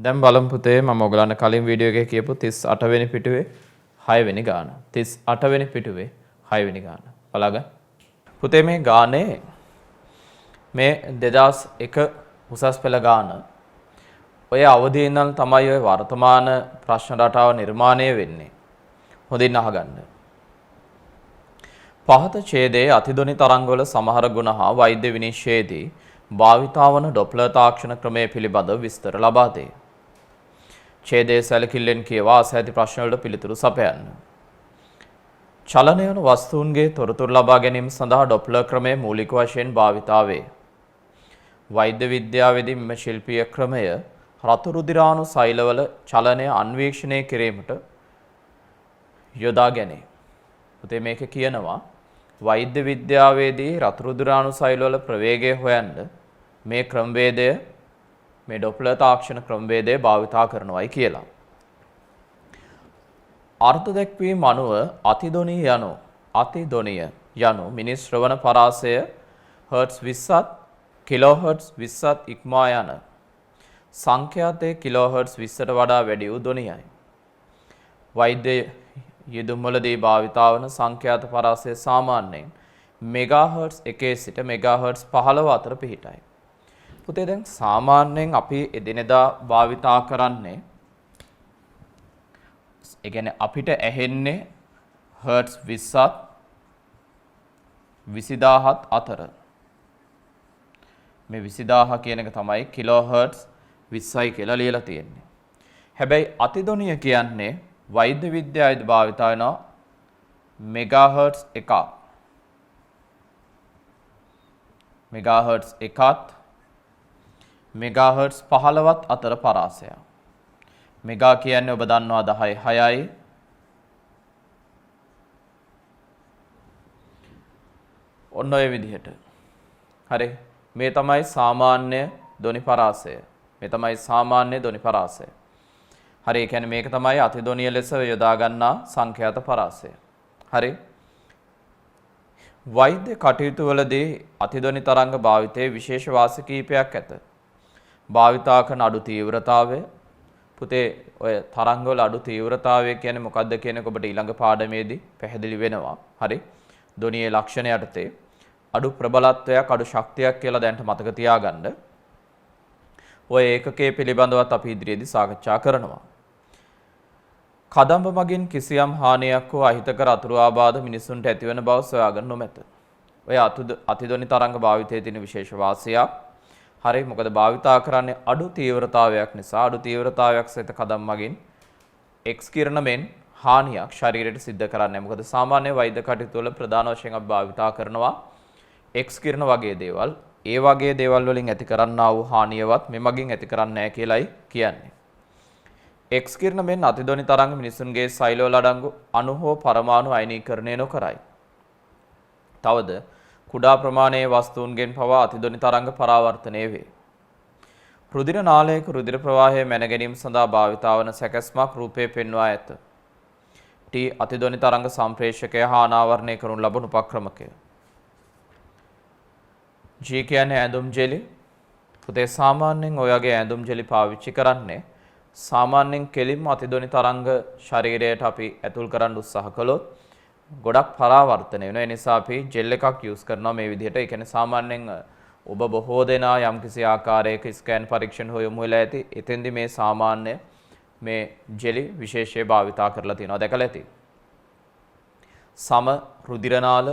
දැන් බලමු පුතේ මම ඔයගලන්ට කලින් වීඩියෝ එකේ කියපු 38 වෙනි පිටුවේ 6 වෙනි ගාන. 38 වෙනි පිටුවේ 6 වෙනි ගාන. බලගන්න. පුතේ මේ ගානේ මේ 2001 උසස් පෙළ ගාන ඔය අවදියේ ඉඳන් තමයි ඔය වර්තමාන ප්‍රශ්න රටාව නිර්මාණය වෙන්නේ. හොඳින් අහගන්න. පහත ඡේදයේ අතිධ්වනි තරංගවල සමහර ගුණ හා වෛද්‍ය විනිශ්චයේදී භාවිතා වන ඩොප්ලර් තාක්ෂණ ක්‍රමය පිළිබඳව විස්තර ලබා දෙයි. ඡේදයේ සැලකිල්ලෙන් කියවා අසැති ප්‍රශ්න වලට පිළිතුරු සපයන්න. චලනය වන වස්තුන්ගේ තොරතුරු ලබා ගැනීම සඳහා ඩොප්ලර් ක්‍රමය මූලික වශයෙන් භාවිතා වේ. වෛද්‍ය විද්‍යාවේදී මෙම ශිල්පීය ක්‍රමය රතු රුධිරාණු සෛලවල චලනය අන්වීක්ෂණය කිරීමට යොදා ගැනේ. පුතේ මේක කියනවා වෛද්‍ය විද්‍යාවේදී රතු රුධිරාණු සෛලවල ප්‍රවේගය හොයන්න මේ ක්‍රමවේදය මේ ඩොප්ලර් තාක්ෂණ ක්‍රමවේදය භාවිතා කරනවායි කියලා. අර්ථ දැක්වීම අනුව අතිධ්වනිය යනු මිනිස් ශ්‍රවණ පරාසය හර්ට්ස් 20ත් කිලෝහර්ට්ස් 20ත් ඉක්මවා යන සංඛ්‍යාතයේ කිලෝහර්ට්ස් 20ට වඩා වැඩි වූ ධ්වනියයි. වෛද්‍ය යෙදුම්වලදී භාවිතා වන සංඛ්‍යාත පරාසය සාමාන්‍යයෙන් මෙගාහර්ට්ස් 1 සිට මෙගාහර්ට්ස් 15 අතර පිහිටයි. පුතේ දැන් සාමාන්‍යයෙන් අපි එදිනෙදා භාවිතා කරන්නේ ඒ කියන්නේ අපිට ඇහෙන්නේ හර්ට්ස් 20ත් 20000ත් අතර. මේ 20000 කියන එක තමයි කිලෝහර්ට්ස් 20යි කියලා ලියලා තියෙන්නේ. හැබැයි අතිධ්වනිය කියන්නේ වෛද්‍ය විද්‍යාවේදී භාවිතා වෙන මෙගාහර්ට්ස් 1ක්. මෙගාහර්ට්ස් 1ත් මෙගාහර්ට්ස් 15ත් අතර පරාසයක්. මෙගා කියන්නේ ඔබ දන්නවා 10/6යි. ඔන්න ඔය විදිහට. හරි. මේ තමයි සාමාන්‍ය ධ්වනි පරාසය. මේ තමයි සාමාන්‍ය ධ්වනි පරාසය. හරි. ඒ කියන්නේ මේක තමයි අතිධ්වනිය ලෙස යොදා ගන්නා සංඛ්‍යාත පරාසය. හරි. වෛද්‍ය කටයුතු වලදී අතිධ්වනි තරංග භාවිතයේ විශේෂ වාසි කීපයක් ඇත. භාවිතා කරන අඩු තීව්‍රතාවය. පුතේ ඔය තරංග වල අඩු තීව්‍රතාවය කියන්නේ මොකක්ද කියන එක ඔබට ඊළඟ පාඩමේදී පැහැදිලි වෙනවා. හරි. ධ්වනියේ ලක්ෂණ යටතේ අඩු ප්‍රබලත්වයක් අඩු ශක්තියක් කියලා දැනට මතක තියාගන්න. ඔය ඒකකයේ පිළිබඳවත් අපි ඉදිරියේදී සාකච්ඡා කරනවා. කදම්බ මගින් කිසියම් හානියක් හෝ අහිතකර අතුරු ආබාධ මිනිසුන්ට ඇතිවන බව සොයාගෙන නොමැත. ඔය අතිධ්වනි තරංග භාවිතයේ තියෙන විශේෂ වාසියක්. හරි. මොකද භාවිතා කරන්නේ අඩු තීව්‍රතාවයක් නිසා අඩු තීව්‍රතාවයක් සහිත කදම් මගින් X කිරණ මෙන් හානියක් ශරීරයට සිද්ධ කරන්නේ. මොකද සාමාන්‍ය වෛද්‍ය කටයුතු වල ප්‍රධාන වශයෙන් අපි භාවිතා කරනවා X කිරණ වගේ දේවල්. ඒ වගේ දේවල් වලින් ඇති කරන්නා වූ හානියවත් මෙමගින් ඇති කරන්නේ නැහැ කියලායි කියන්නේ. X කිරණ මෙන් අතිධ්වනි තරංග මිනිසුන්ගේ සෛලවල අඩංගු අණු හෝ පරමාණු අයනීකරණය නොකරයි. තවද කුඩා ප්‍රමාණයේ වස්තුන්ගෙන් පවා අතිධ්වනි තරංග පරාවර්තනය වේ. රුධිර නාලයක රුධිර ප්‍රවාහය මැන ගැනීම සඳහා භාවිතා වන සැකැස්මක් රූපයේ පෙන්වා ඇත. T අතිධ්වනි තරංග සම්ප්‍රේෂකය හා අනාවරණය කරනු ලබන උපක්‍රමකය. G කියන්නේ ඇඳුම් ජෙලි. පුතේ සාමාන්‍යයෙන් ඔය වගේ ඇඳුම් ජෙලි පාවිච්චි කරන්නේ සාමාන්‍යයෙන් කෙලින්ම අතිධ්වනි තරංග ශරීරයට අපි ඇතුල් කරන්න උත්සාහ කළොත් ගොඩක් පරාවර්තනය වෙනවා. ඒ නිසා අපි ජෙල් එකක් යූස් කරනවා මේ විදිහට. ඒ කියන්නේ සාමාන්‍යයෙන් ඔබ බොහෝ දෙනා යම්කිසි ආකාරයක ස්කෑන් පරීක්ෂණ හෝ යොමු වෙලා ඇති. එතෙන්දි මේ සාමාන්‍ය මේ ජෙලි විශේෂය භාවිතා කරලා තියෙනවා. දැකලා ඇති. සම රුධිරනාල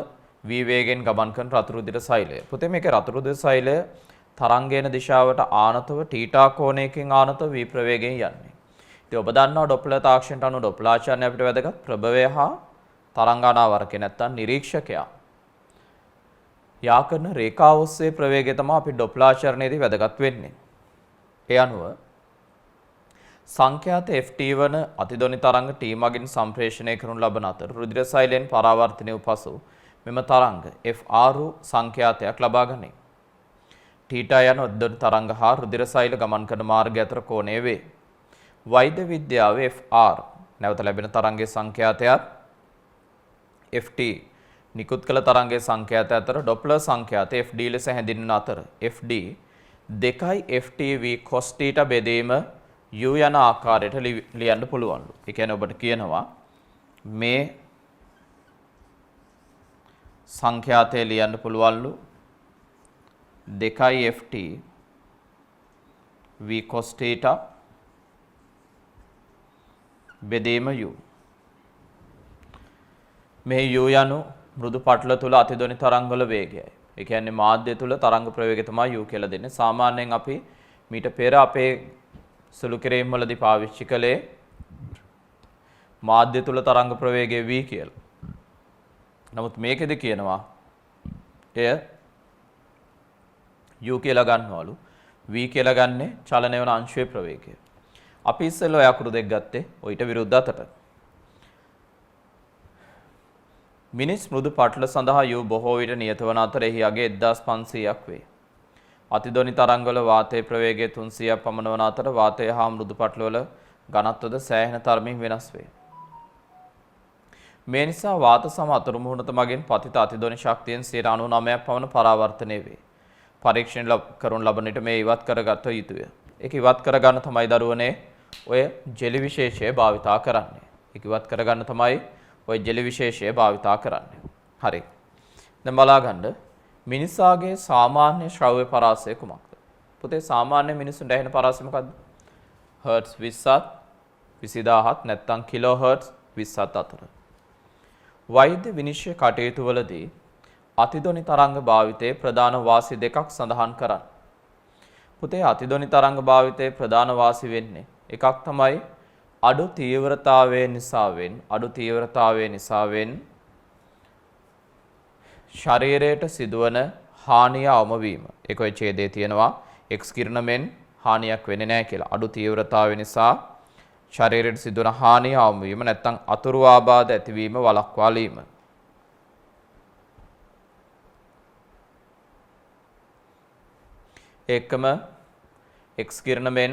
වී වේගෙන් ගමන් කරන රතු රුධිර සෛලය. පුතේ මේකේ රතු රුධිර සෛලය තරංගයන දිශාවට ආනතව තීටා කෝණයකින් ආනතව වී ප්‍රවේගයෙන් යන්නේ. ඉතින් ඔබ දන්නවා ඩොප්ලර් තාක්ෂණයට අනුව ඩොප්ලර් ආචරණය අපිට වැදගත් ප්‍රභවය හා තරංගානාවරකේ නැත්තම් නිරීක්ෂකයා යා කරන රේඛාව ඔස්සේ ප්‍රවේගය තමයි අපි ඩොප්ලර් ආචරණයේදී වැදගත් වෙන්නේ. ඒ අනුව සංඛ්‍යාත ft වන අතිධ්වනි තරංග t මගින් සම්ප්‍රේෂණය කරනු ලබන අතර රුධිර සෛලයෙන් පරාවර්තනය වූ පසු මෙම තරංග fr සංඛ්‍යාතයක් ලබා ගනී. තීටා යන අතිධ්වනි තරංග හා රුධිර සෛල ගමන් කරන මාර්ගය අතර කෝණය වේ. වෛද්‍ය විද්‍යාවේ fr නැවත ලැබෙන තරංගයේ සංඛ්‍යාතයත් ft නිකුත් කළ තරංගයේ සංඛ්‍යාතය අතර ඩොප්ලර් සංඛ්‍යාත fd ලෙස හැඳින්වෙන අතර fd 2යි ft v cos θ බෙදීම u යන ආකාරයට ලියන්න පුළුවන්ලු. ඒ කියන්නේ ඔබට කියනවා මේ සංඛ්‍යාතය ලියන්න පුළුවන්ලු 2 ft v cos theta බෙදීම u. මේ u යනු මෘදු පටල තුල අතිදොනි තරංගවල වේගයයි. ඒ කියන්නේ මාධ්‍ය තුල තරංග ප්‍රවේගය තමයි u කියලා දෙන්නේ. සාමාන්‍යයෙන් අපි මීට පෙර අපේ සුළු කිරීම් වලදී පාවිච්චි කළේ මාධ්‍ය තුල තරංග ප්‍රවේගය v කියලා. නමුත් මේකෙදි කියනවා එය u කියලා ගන්නවලු. v කියලා ගන්නේ චලනය වන අංශයේ ප්‍රවේගය. අපි ඉස්සෙල්ලා ඔය අකුරු දෙක ගත්තේ ඔయిత විරුද්ධ අතට. මිනිස් මෘදු පටල සඳහා u බොහෝ විට නියත වන අතර එහි අගය 1500ක් වේ. අතිදොනි තරංගවල වාතයේ ප්‍රවේගය 300ක් පමණ වන අතර වාතය හා මෘදු පටලවල ඝනත්වද සෑහෙන තරමින් වෙනස් වේ. මේ නිසා වාත සම අතුරු මුහුණත මගින් පතිත අතිදොනි ශක්තියෙන් 99ක් පමණ පරාවර්තනය වේ. පරීක්ෂණ කරන ලබන විට මේ ඉවත් කරගත යුතුය. ඒක ඉවත් කරගන්න තමයි දරුවනේ ඔය ජෙලි විශේෂය භාවිතා කරන්නේ. ඒක ඉවත් කරගන්න තමයි ඔය ජෙලි විශේෂය භාවිතා කරන්නේ. හරි. දැන් බලා ගන්න මිනිසාගේ සාමාන්‍ය ශ්‍රව්‍ය පරාසය කුමක්ද? පුතේ සාමාන්‍ය මිනිසුන්ට ඇහෙන පරාසය මොකද්ද? හර්ට්ස් 20ත් 20000ත් නැත්නම් කිලෝ හර්ට්ස් 20ත් අතර. වෛද්‍ය විනිශ්චය කටයුතු වලදී අතිදොනි තරංග භාවිතයේ ප්‍රධාන වාසි දෙකක් සඳහන් කරන්න. පුතේ අතිදොනි තරංග භාවිතයේ ප්‍රධාන වාසි වෙන්නේ එකක් තමයි අඩු තීව්‍රතාවයේ නිසාවෙන් ශරීරයට සිදුවන හානිය අවම වීම. ඒක ඔය ඡේදයේ තියෙනවා X කිරණ මෙන් හානියක් වෙන්නේ නැහැ කියලා. අඩු තීව්‍රතාවය නිසා ශරීරයට සිදුවන හානිය අවම වීම නැත්නම් අතුරු ආබාධ ඇතිවීම වළක්වාලීම. ඒකම X කිරණ මෙන්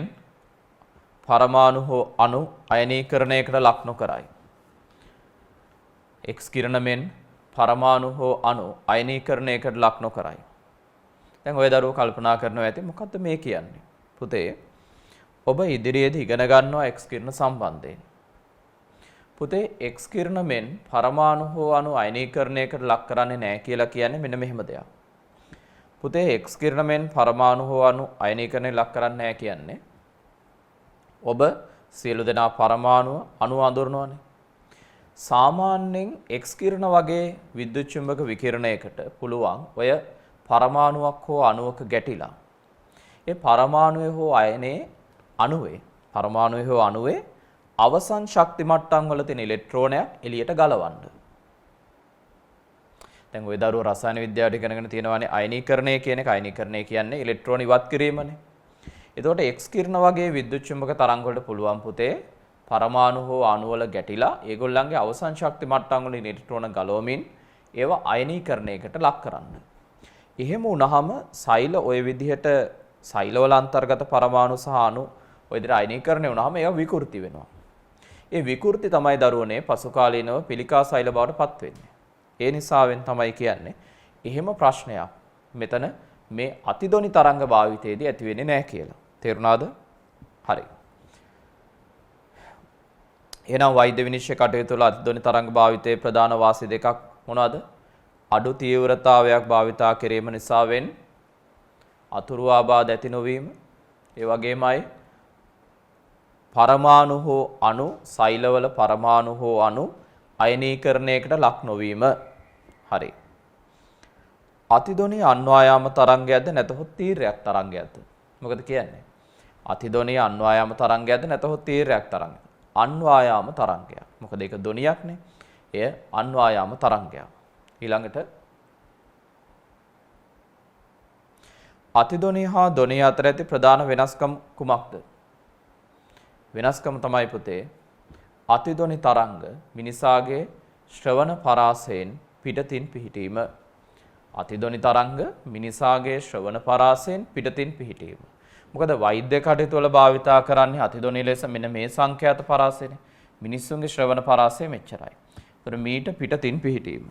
පරමාණු හෝ අණු අයනීකරණයකට ලක් නොකරයි. X කිරණ මෙන් පරමාණු හෝ අණු අයනීකරණයකට ලක් නොකරයි. දැන් ඔය දරුවෝ කල්පනා කරනවා ඇති මොකද්ද මේ කියන්නේ? පුතේ ඔබ ඉදිරියේදී ඉගෙන ගන්නවා X කිරණ සම්බන්ධයෙන්. පුතේ X කිරණ මෙන් පරමාණු හෝ අණු අයනීකරණයකට ලක් කරන්නේ නැහැ කියලා කියන්නේ මෙන්න මෙහෙම දෙයක්. පුතේ X කිරණ මෙන් පරමාණු හෝ අණු අයනීකරණය ලක් කරන්නේ නැහැ කියන්නේ ඔබ සියලු දෙනා පරමාණුව අණු අඳුරනවානේ. සාමාන්‍යයෙන් X කිරණ වගේ විද්‍යුත් චුම්බක විකිරණයකට පුළුවන් ඔය පරමාණුවක් හෝ අණුවක ගැටිලා ඒ පරමාණුවේ හෝ අයනේ අණුවේ අවසන් ශක්ති මට්ටම් වල තියෙන ඉලෙක්ට්‍රෝනයක් එළියට ගලවන්න. දැන් ওই දරුවෝ රසායන විද්‍යාවට ඉගෙනගෙන තියෙනවානේ අයනීකරණය කියන එක. අයනීකරණය කියන්නේ ඉලෙක්ට්‍රෝන ඉවත් කිරීමනේ. එතකොට X කිරණ වගේ විද්‍යුත් චුම්බක තරංග වලට පුළුවන් පුතේ පරමාණු හෝ අණු වල ගැටිලා ඒගොල්ලන්ගේ අවසන් ශක්ති මට්ටම් වලින් ඉලෙක්ට්‍රෝන ගලවමින් ඒවා අයනීකරණයකට ලක් කරන්න. එහෙම වුණාම සෛල ওই විදිහට සෛලවල අන්තර්ගත පරමාණු සහ අණු ওই විදිහට අයනීකරණය වුණාම ඒවා විකෘති වෙනවා. ඒ විකෘති තමයි දරුවනේ පසු කාලීනව පිළිකා සෛල බවට පත් වෙන්නේ. ඒ නිසාවෙන් තමයි කියන්නේ එහෙම ප්‍රශ්නයක් මෙතන මේ අතිදොනි තරංග භාවිතයේදී ඇති වෙන්නේ නැහැ කියලා. තේරුණාද? හරි. එහෙනම් වෛද්‍ය විනිශ්චය කටයුතු වල අතිදොනි තරංග භාවිතයේ ප්‍රධාන වාසි දෙකක් මොනවාද? අඩු තීව්‍රතාවයක් භාවිතා කිරීම නිසාවෙන් අතුරු ආබාධ ඇති නොවීම. ඒ වගේමයි පරමාණු හෝ අණු සෛලවල පරමාණු හෝ අණු අයනීකරණයකට ලක් නොවීම. හරි. අතිදොනි අන්වායාම තරංගයක්ද නැතහොත් තීර්යක් තරංගයක්ද? මොකද කියන්නේ? අතිදොනි අන්වායාම තරංගයක්ද නැතහොත් තීර්යක් තරංගයක්ද? අන්වායාම තරංගයක්. මොකද ඒක ධොනියක්නේ. එය අන්වායාම තරංගයක්. ඊළඟට අතිදොනි හා ධොනිය අතර ඇති ප්‍රධාන වෙනස්කම් කුමක්ද? වෙනස්කම තමයි පුතේ අතිදොනි තරංග මිනිසාගේ ශ්‍රවණ පරාසයෙන් පිටතින් පිහිටීම. අතිදොනි තරංග මිනිසාගේ ශ්‍රවණ පරාසයෙන් පිටතින් පිහිටීම. මොකද වෛද්‍ය කටයුතු වල භාවිතා කරන්නේ අතිදොනි ලෙස මෙන්න මේ සංඛ්‍යාත පරාසයනේ. මිනිස්සුන්ගේ ශ්‍රවණ පරාසය මෙච්චරයි. ඒතර මීට පිටතින් පිහිටීම.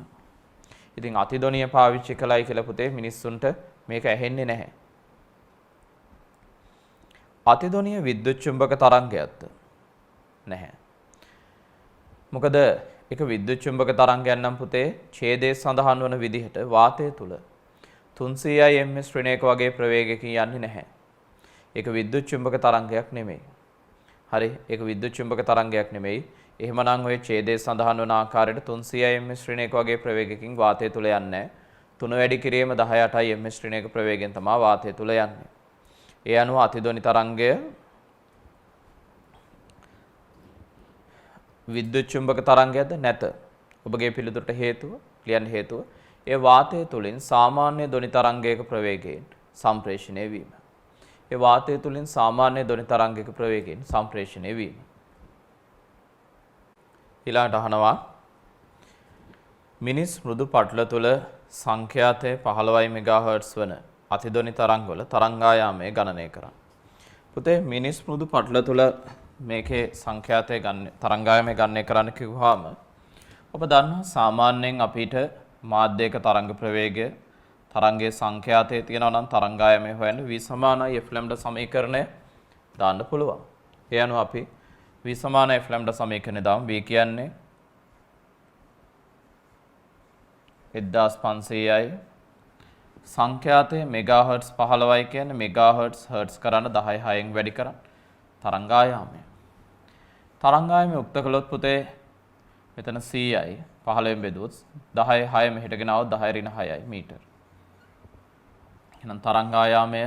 ඉතින් අතිදොනිය පාවිච්චි කළයි කියලා පුතේ මිනිස්සුන්ට මේක ඇහෙන්නේ නැහැ. අතිධ්වනීය විද්‍යුත් චුම්බක තරංගයක්ද? නැහැ. මොකද එක විද්‍යුත් චුම්බක තරංගයක් නම් පුතේ ඡේදයේ සඳහන් වන විදිහට වාතය තුල 300 ms ශ්‍රේණියක වගේ ප්‍රවේගයකින් යන්නේ නැහැ. ඒක විද්‍යුත් චුම්බක තරංගයක් නෙමෙයි. හරි, ඒක විද්‍යුත් චුම්බක තරංගයක් නෙමෙයි. එහෙමනම් ඔය ඡේදයේ සඳහන් වන ආකාරයට 300 ms ශ්‍රේණියක වගේ ප්‍රවේගයකින් වාතය තුල යන්නේ නැහැ. 3 වැඩි කිරීම 18 ms ශ්‍රේණියක ප්‍රවේගයෙන් තමයි වාතය තුල යන්නේ. ඒ අනුව අතිධ්වනි තරංගය විද්‍යුත් චුම්බක තරංගයක්ද නැත. ඔබගේ පිළිතුරට හේතුව ලියන්න හේතුව ඒ වාතය තුලින් සාමාන්‍ය ධ්වනි තරංගයක ප්‍රවේගයෙන් සම්ප්‍රේෂණය වීම. ඒ වාතය තුලින් සාමාන්‍ය ධ්වනි තරංගයක ප්‍රවේගයෙන් සම්ප්‍රේෂණය වීම. ඊළඟට අහනවා මිනිස් මෘදු පටල තුල සංඛ්‍යාතය 15 මෙගාහර්ට්ස් වන අතිධ්වනි තරංගවල තරංගායාමය ගණනය කරන්න. පුතේ මිනිස් මෘදු පටල තුල මේකේ සංඛ්‍යාතය තරංගායාමය ගණනය කරන්න කිව්වහම ඔබ දන්නවා සාමාන්‍යයෙන් අපිට මාධ්‍යයක තරංග ප්‍රවේගය තරංගයේ සංඛ්‍යාතය තියෙනවා නම් තරංගායාමය හොයන්න v = f λ සමීකරණය දාන්න පුළුවන්. ඒ අනුව අපි v = f λ සමීකරණය දාමු. v කියන්නේ 1500යි සංඛ්‍යාතය මෙගාහර්ට්ස් 15යි කියන්නේ මෙගාහර්ට්ස් හර්ට්ස් කරන්න 10/6න් වැඩි කරන්න තරංගායාමය. තරංගායාමය උක්ත කළොත් පුතේ මෙතන 100යි 15න් බෙදුවොත් 10/6 මෙහෙට ගෙනාවොත් 10 - 6යි මීටර. එහෙනම් තරංගායාමය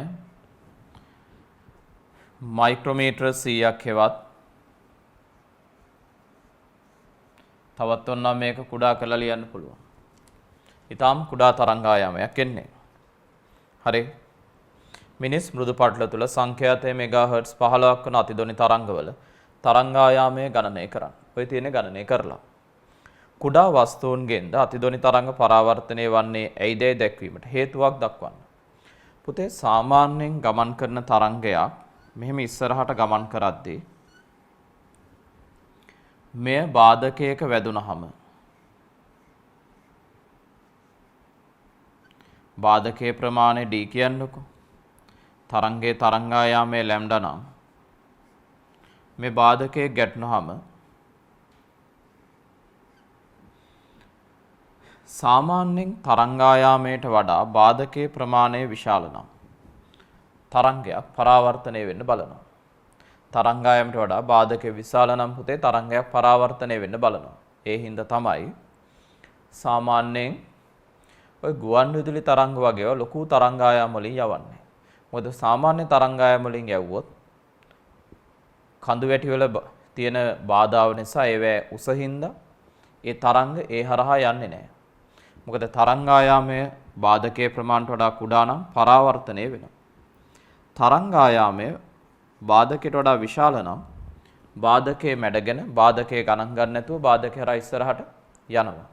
මයික්‍රෝමීටර 100ක් හෙවත් තවත් ඔන්නම් මේක කුඩා කරලා ලියන්න පුළුවන්. ඊටාම් කුඩා තරංගායාමයක් එන්නේ. හරි. මිනිස් මෘදු පටල තුල සංඛ්‍යාතය මෙගාහර්ට්ස් 15ක් වන අතිධ්වනි තරංගවල තරංගායාමය ගණනය කරන්න. ඔය තියෙන්නේ ගණනය කරලා. කුඩා වස්තුන්ගෙන්ද අතිධ්වනි තරංග පරාවර්තනය වන්නේ ඇයිදයි දැක්වීමට හේතුවක් දක්වන්න. පුතේ සාමාන්‍යයෙන් ගමන් කරන තරංගයක් මෙහෙම ඉස්සරහට ගමන් කරද්දී මෙය බාධකයක වැදුනහම බාධකයේ ප්‍රමාණය d කියන්නකෝ. තරංගයේ තරංගායාමයේ ලැම්ඩා නම් මේ බාධකයේ ගැටුනහම සාමාන්‍යයෙන් තරංගායාමයට වඩා බාධකයේ ප්‍රමාණය විශාල නම් තරංගයක් පරාවර්තනය වෙන්න බලනවා. තරංගායාමයට වඩා බාධකයේ විශාල නම් පුතේ තරංගයක් පරාවර්තනය වෙන්න බලනවා. ඒ හින්දා තමයි සාමාන්‍යයෙන් ඔය ගුවන් විදුලි තරංග වගේ ලොකු තරංගායාම වලින් යවන්නේ. මොකද සාමාන්‍ය තරංගායාම වලින් යවුවොත් කඳු වැටි වල තියෙන බාධාව නිසා ඒවැ උසින්ද ඒ තරංග ඒ හරහා යන්නේ නැහැ. මොකද තරංගායාමය බාධකයේ ප්‍රමාණයට වඩා කුඩා නම් පරාවර්තනය වෙනවා. තරංගායාමය බාධකයට වඩා විශාල නම් බාධකයේ මැඩගෙන බාධකයේ ගණන් ගන්න නැතුව බාධකය හරහා ඉස්සරහට යනවා.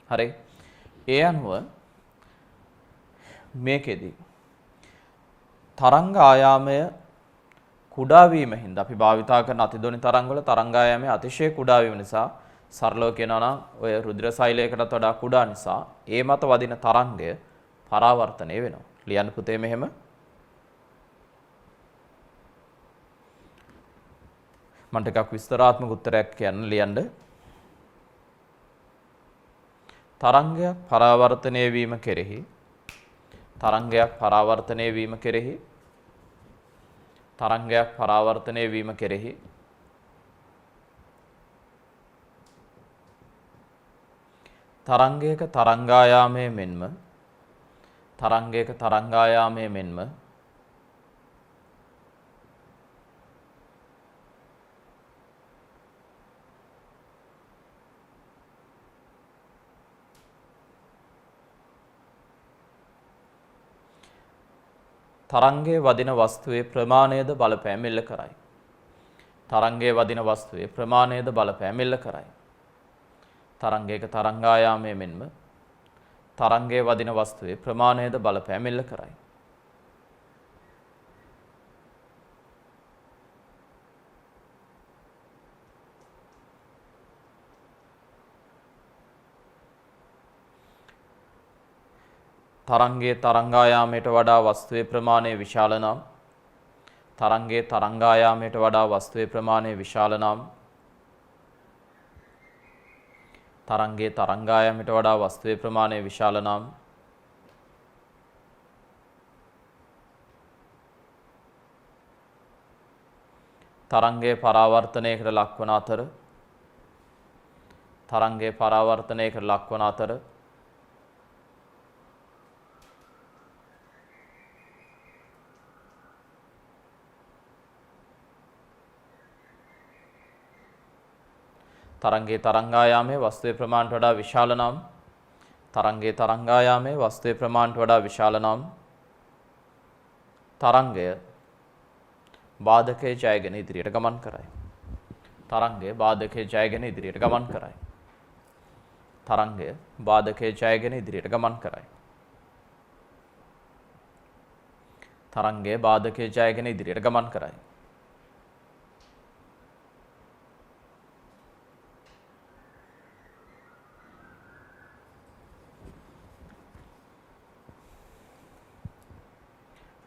හරි. ඒ අනුව මේකෙදී තරංගායාමය කුඩා වීම හින්දා අපි භාවිතා කරන අතිධ්වනි තරංගවල තරංගායාමය අතිශය කුඩා වීම නිසා සරලව කියනවා නම් ඔය රුධිර සෛලයකටත් වඩා කුඩා නිසා ඒ මත වදින තරංගය පරාවර්තනය වෙනවා. ලියන්න පුතේ මෙහෙම. මම ටිකක් විස්තරාත්මක උත්තරයක් කියන්න ලියන්න. තරංගයක් පරාවර්තනය වීම කෙරෙහි තරංගයක් පරාවර්තනය වීම කෙරෙහි තරංගයක් පරාවර්තනය වීම කෙරෙහි තරංගයක තරංගායාමය මෙන්ම තරංගයක තරංගායාමය මෙන්ම තරංගයේ වදින වස්තුවේ ප්‍රමාණයද බලපෑම් එල්ල කරයි. තරංගයේ වදින වස්තුවේ ප්‍රමාණයද බලපෑම් එල්ල කරයි. තරංගයක තරංගායාමය මෙන්ම තරංගයේ වදින වස්තුවේ ප්‍රමාණයද බලපෑම් එල්ල කරයි. තරංගයේ තරංගායාමයට වඩා වස්තුවේ ප්‍රමාණය විශාල නම් තරංගයේ තරංගායාමයට වඩා වස්තුවේ ප්‍රමාණය විශාල නම් තරංගයේ තරංගායාමයට වඩා වස්තුවේ ප්‍රමාණය විශාල නම් තරංගයේ පරාවර්තනයකට ලක්වන අතර තරංගයේ පරාවර්තනයකට ලක්වන අතර තරංගයේ තරංගායාමයේ වස්තුවේ ප්‍රමාණයට වඩා විශාල නම් තරංගයේ තරංගායාමයේ වස්තුවේ ප්‍රමාණයට වඩා විශාල නම් තරංගය බාධකයේ ජයගෙන ඉදිරියට ගමන් කරයි. තරංගය බාධකයේ ජයගෙන ඉදිරියට ගමන් කරයි. තරංගය බාධකයේ ජයගෙන ඉදිරියට ගමන් කරයි. තරංගය බාධකයේ ජයගෙන ඉදිරියට ගමන් කරයි.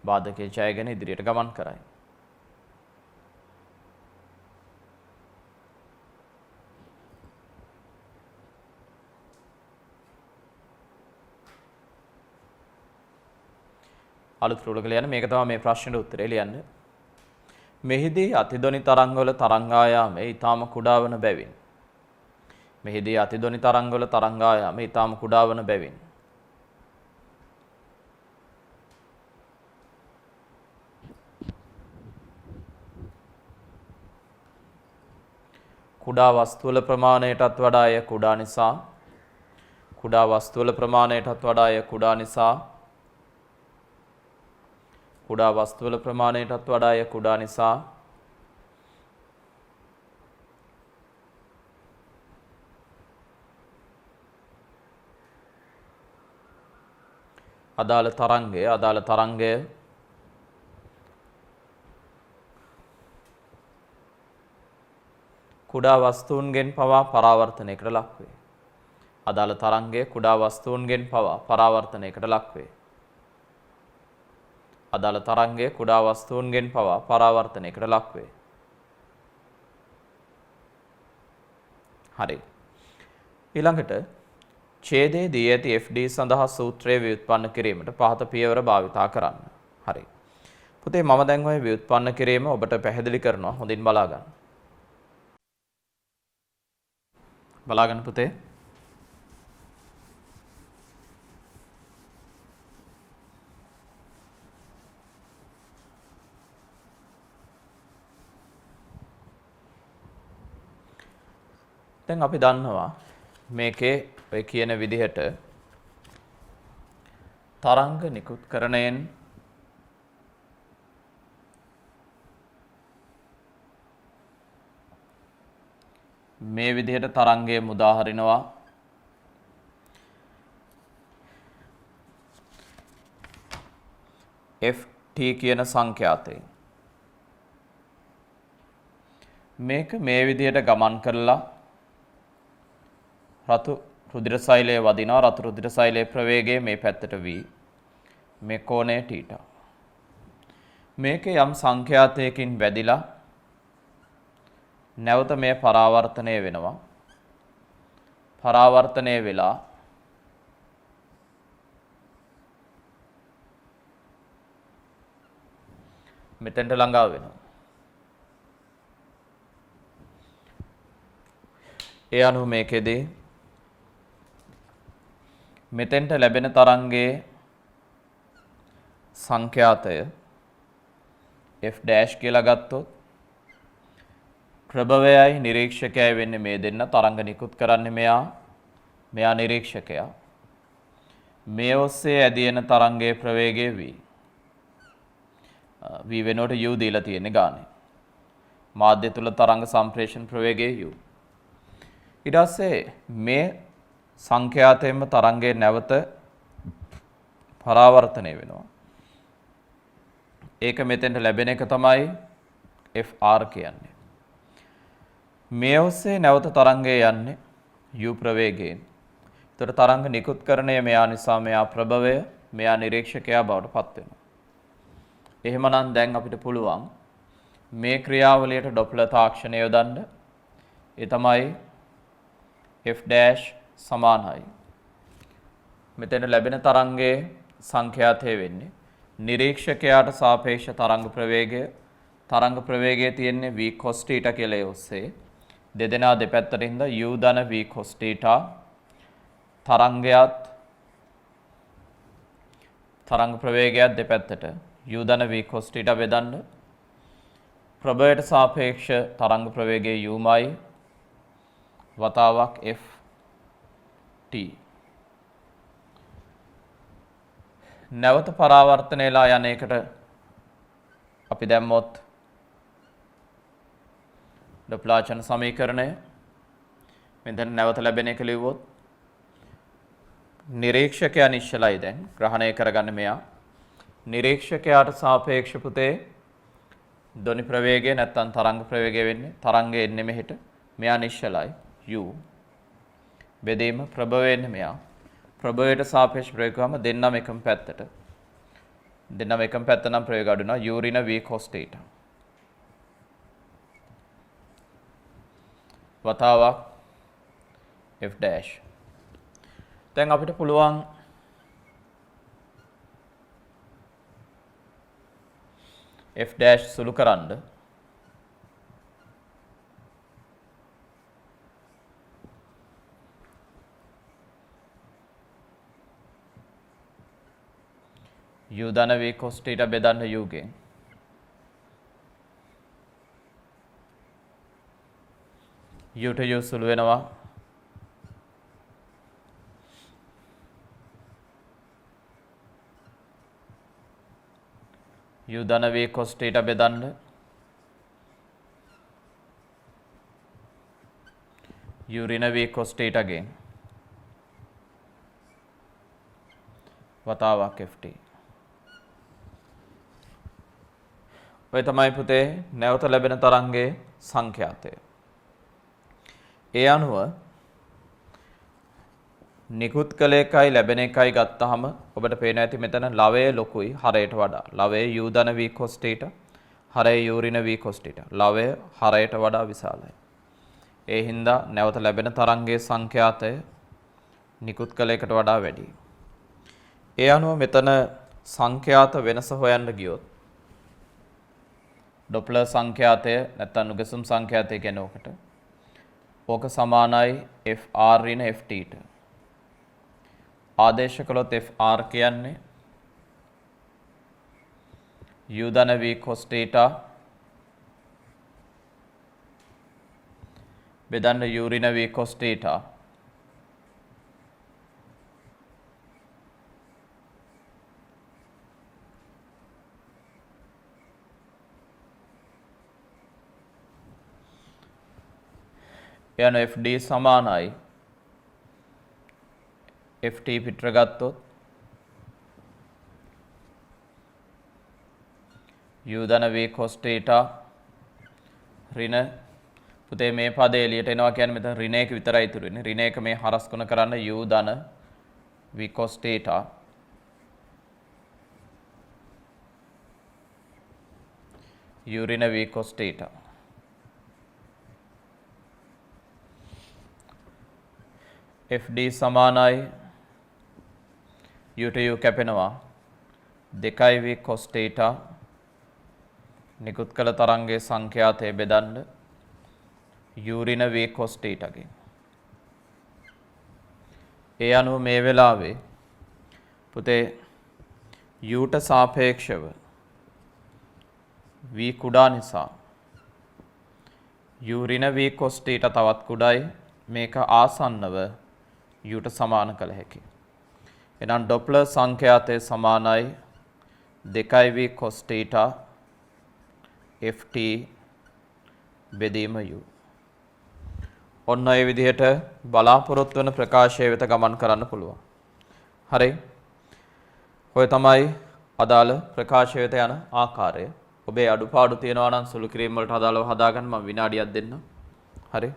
බාධකයේ ජයගෙන ඉදිරියට ගමන් කරයි. අලුත් රූලක ලියන්න මේක තමයි මේ ප්‍රශ්නෙට උත්තරේ ලියන්න. මෙහිදී අතිදොනි තරංගවල තරංගායාමය ඊටාම කුඩා වන බැවින් මෙහිදී අතිදොනි තරංගවල තරංගායාමය ඊටාම කුඩා වන බැවින් කුඩා වස්තුවල ප්‍රමාණයටත් වඩා එය කුඩා නිසා කුඩා වස්තුවල ප්‍රමාණයටත් වඩා එය කුඩා නිසා කුඩා වස්තුවල ප්‍රමාණයටත් වඩා එය කුඩා නිසා අදාළ තරංගය කුඩා වස්තුන්ගෙන් පවා පරාවර්තනයකට ලක්වේ. අදාළ තරංගය කුඩා වස්තුන්ගෙන් පවා පරාවර්තනයකට ලක්වේ. අදාළ තරංගය කුඩා වස්තුන්ගෙන් පවා පරාවර්තනයකට ලක්වේ. හරි. ඊළඟට ඡේදයේ දී ඇති FD සඳහා සූත්‍රයේ ව්‍යුත්පන්න කිරීමට පහත පියවර භාවිතා කරන්න. හරි. පුතේ මම දැන් ඔය ව්‍යුත්පන්න කිරීම ඔබට පැහැදිලි කරනවා. හොඳින් බලා ගන්න. බලා ගන්න පුතේ. දැන් අපි දන්නවා මේකේ ඔය කියන විදිහට තරංග නිකුත්කරණයෙන් මේ විදිහට තරංගය මුදා හරිනවා. ft කියන සංඛ්‍යාතයෙන් මේක මේ විදිහට ගමන් කරලා රතු රුධිර සෛලයේ වදිනවා. රතු රුධිර සෛලයේ ප්‍රවේගය මේ පැත්තට v මේ කෝණය θ. මේක යම් සංඛ්‍යාතයකින් වැදිලා නැවත මේ පරාවර්තනය වෙනවා. පරාවර්තනය වෙලා මෙතෙන්ට ළඟා වෙනවා. ඒ අනුව මේකෙදී මෙතෙන්ට ලැබෙන තරංගයේ සංඛ්‍යාතය f' කියලා ගත්තොත් ප්‍රභවයයි නිරීක්ෂකයයි වෙන්නේ මේ දෙන්න. තරංග නිකුත් කරන්නේ මෙයා නිරීක්ෂකයා. මේ ඔස්සේ ඇදීන තරංගයේ ප්‍රවේගය v වෙනුවට u දීලා තියෙන්නේ ගානේ. මාධ්‍ය තුල තරංග සම්ප්‍රේෂණ ප්‍රවේගය u. ඊට පස්සේ මේ සංඛ්‍යාතයෙන්ම තරංගයේ නැවත පරාවර්තනය වෙනවා. ඒක මෙතෙන්ට ලැබෙන එක තමයි fr කියන්නේ. මේ ඔස්සේ නැවත තරංගය යන්නේ u ප්‍රවේගයෙන්. ඒතර තරංග නිකුත්කරණය මෙයා නිසා මෙයා ප්‍රභවය, මෙයා නිරීක්ෂකයා බවට පත් වෙනවා. එහෙමනම් දැන් අපිට පුළුවන් මේ ක්‍රියාවලියට ඩොප්ලර් තාක්ෂණය යොදන්න. ඒ තමයි f' සමානයි. මෙතන ලැබෙන තරංගයේ සංඛ්‍යාතය වෙන්නේ නිරීක්ෂකයාට සාපේක්ෂ තරංග ප්‍රවේගය තියෙන්නේ v cos θ කියලා ඔස්සේ දෙදෙනා දෙපැත්තට හින්දා u ධන v cos θ තරංග ප්‍රවේගයත් දෙපැත්තට u ධන v cos θ බෙදන්න. ප්‍රභවයට සාපේක්ෂ තරංග ප්‍රවේගය uමයි වතාවක් ft. නැවත පරාවර්තනයලා යන එකට අපි දැම්මොත් ඩොප්ලාචන සමීකරණය මෙතන නැවත ලැබෙන එක ලිව්වොත් නිරීක්ෂකයා නිශ්චලයි. දැන් ග්‍රහණය කරගන්න මෙයා නිරීක්ෂකයාට සාපේක්ෂ පුතේ ධ්වනි ප්‍රවේගය නැත්නම් තරංග ප්‍රවේගය වෙන්නේ තරංගය එන්නේ මෙහෙට මෙයා නිශ්චලයි u බෙදීම ප්‍රභව වෙන්නේ මෙයා ප්‍රභවයට සාපේක්ෂ ප්‍රවේගකම දෙන්නම එකම පැත්තට නම් ප්‍රවේග අඩු වෙනවා u ඍණ v cos θ වතාවක් f'. දැන් අපිට පුළුවන් f' සුළු කරන්න. u ධන v cos θ බෙදන්න u ගෙන් u ට u සුළු වෙනවා u ධන v cos θ බෙදන්න u ඍණ v cos θ ගෙන් වතාවක් ft. ඔය තමයි පුතේ නැවත ලැබෙන තරංගයේ සංඛ්‍යාතය. ඒ අනුව නිකුත් කළ එකයි ලැබෙන එකයි ගත්තාම ඔබට පේනවා ඇති මෙතන ලවය ලොකුයි හරයට වඩා. ලවය u ධන v cos θ හරය u ඍණ v cos θ. ලවය හරයට වඩා විශාලයි. ඒ හින්දා නැවත ලැබෙන තරංගයේ සංඛ්‍යාතය නිකුත් කළ එකට වඩා වැඩි. ඒ අනුව මෙතන සංඛ්‍යාත වෙනස හොයන්න ගියොත් ඩොප්ලර් සංඛ්‍යාතය නැත්නම් නුගසුම් සංඛ්‍යාතය කියන ඔකට ඕක සමානයි fr ඍණ ft ට. ආදේශ කළොත් fr කියන්නේ u ධන v cos θ බෙදන්න u ඍණ v cos θ යන fd සමානයි ft පිටර ගත්තොත් u ධන v cos θ ඍණ පුතේ මේ පදේ එළියට එනවා කියන්නේ මෙතන ඍණ එක විතරයි ඉතුරු වෙන්නේ. ඍණ එක මේ හරස් ගුණ කරන්න u ධන v cos θ u ඍණ v cos θ fd සමානයි u ට u කැපෙනවා 2v cos θ නිකුත් කළ තරංගයේ සංඛ්‍යාතය බෙදන්න u ඍණ v cos θ ගෙන්. ඒ අනුව මේ වෙලාවේ පුතේ u ට සාපේක්ෂව v කුඩා නිසා u ඍණ v cos θ තවත් කුඩායි. මේක ආසන්නව u ට සමාන කළ හැකියි. එහෙනම් ඩොප්ලර් සංඛ්‍යාතය සමානයි 2v cos θ ft බෙදීම u. ඔන්න ඔය විදිහට බලාපොරොත්තු වන ප්‍රකාශය වෙත ගමන් කරන්න පුළුවන්. හරි. ඔය තමයි අදාළ ප්‍රකාශය වෙත යන ආකාරය. ඔබේ අඩුපාඩු තියෙනවා නම් සුළු කිරීම වලට අදාළව හදාගන්න මම විනාඩියක් දෙන්නම්. හරි.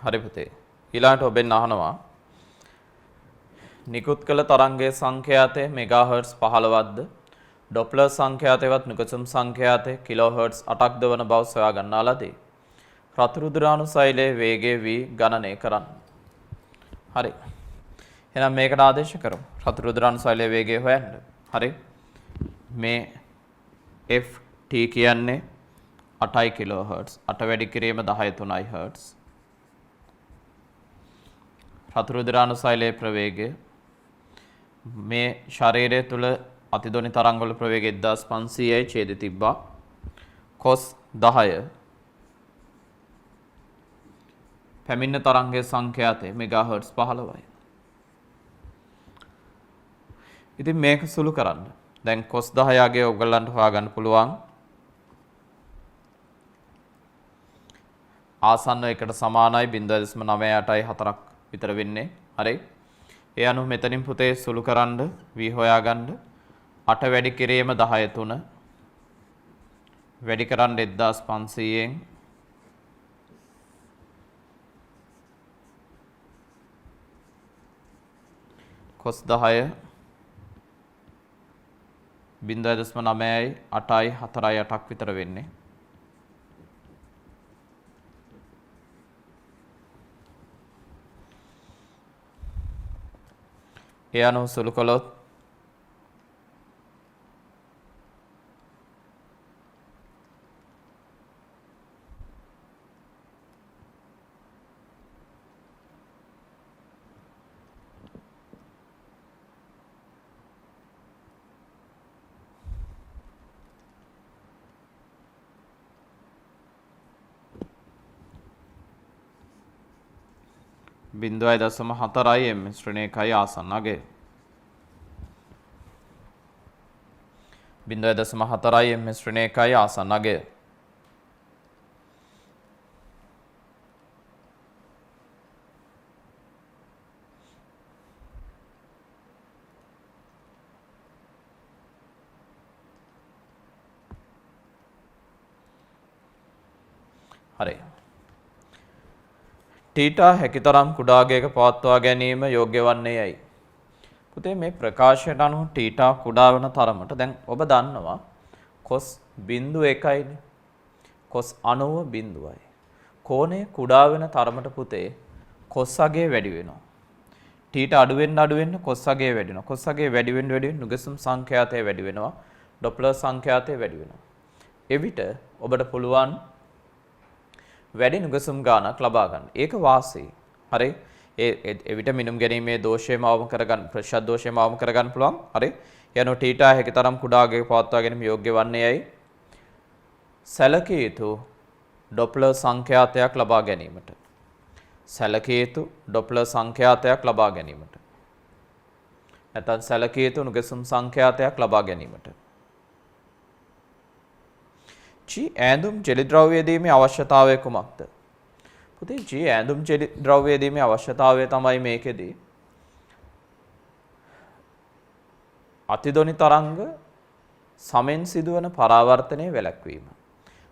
හරි පුතේ. ඊළඟට ඔබෙන් අහනවා නිකුත් කළ තරංගයේ සංඛ්‍යාතය මෙගාහර්ට්ස් 15ක්ද ඩොප්ලර් සංඛ්‍යාතයවත් නිකුත්සුම් සංඛ්‍යාතය කිලෝහර්ට්ස් 8ක්ද වන බව සොයා ගන්නා ලදී. රතුරුදුරාණු සෛලයේ වේගය v ගණනය කරන්න. හරි. එහෙනම් මේකට ආදේශ කරමු. රතුරුදුරාණු සෛලයේ වේගය හොයන්න. හරි. මේ ft කියන්නේ 8 කිලෝහර්ට්ස්. 8 වැඩි කිරීම 10 හර්ට්ස්. රතුරුදුරාණු සෛලයේ ප්‍රවේගය මේ ශරීරය තුල අතිදොනි තරංගවල ප්‍රවේගය 1500යි ඡේද තිබ්බා. cos 10 පැමිණ තරංගයේ සංඛ්‍යාතය මෙගාහර්ට්ස් 15යි. ඉතින් මේක සුළු කරන්න. දැන් cos 10 ගේ ඔයගලන්ට හොයාගන්න පුළුවන්. ආසන්න එකට සමානයි 0.984ක් විතර වෙන්නේ. හරි. ඒ අනුව මෙතනින් පුතේ සුළු කරන්න v හොයාගන්න 8 වැඩි කිරීම 10 3 වැඩි කරන්න 1500න් cos 10 0.9යි 8යි 4යි 8ක් විතර වෙන්නේ. ඒ අනුව සුළු කළොත් බිඳුවයි දශම 4යි m ශ්‍රේණිකයි ආසන්න අගය. 0.4යි m ශ්‍රේණිකයි ආසන්න අගය. හරි. ටීටා හැකිතරම් කුඩාගයක පවත්වා ගැනීම යෝග්‍ය වන්නේ යයි. පුතේ මේ ප්‍රකාශයට අනුව ටීටා කුඩා වෙන තරමට දැන් ඔබ දන්නවා cos 0.1යිනේ. cos 90 කෝණය කුඩා වෙන තරමට පුතේ cos අගය වැඩි වෙනවා. ටීටා අඩු වෙන්න cos අගය වැඩි වෙනවා. cos අගය වැඩි වෙන්න නුගසුම් සංඛ්‍යාතය වැඩි වෙනවා. ඩොප්ලර් සංඛ්‍යාතය වැඩි වෙනවා. එවිට ඔබට පුළුවන් වැඩි නුගසුම් ගානක් ලබා ගන්න. ඒක වාසි. හරි. එවිට මිනුම් ගැනීමේ දෝෂයම අවම කරගන්න ප්‍රතිශත දෝෂයම අවම කරගන්න පුළුවන්. හරි. යනෝ ටීටා හැකිතරම් කුඩාගයක පවත්වා ගැනීම යෝග්‍ය වන්නේ යයි සැලකිය යුතු ඩොප්ලර් සංඛ්‍යාතයක් ලබා ගැනීමට. සැලකිය යුතු ඩොප්ලර් සංඛ්‍යාතයක් ලබා ගැනීමට. නැත්නම් සැලකිය යුතු නුගසුම් සංඛ්‍යාතයක් ලබා ගැනීමට. ඈඳුම් ජෙලි ද්‍රව්‍ය දීමේ අවශ්‍යතාවය කුමක්ද? පුතේ ඈඳුම් ජෙලි ද්‍රව්‍ය දීමේ අවශ්‍යතාවය තමයි මේකෙදී අතිදොනි තරංග සමෙන් සිදුවන පරාවර්තනයේ වැළැක්වීම.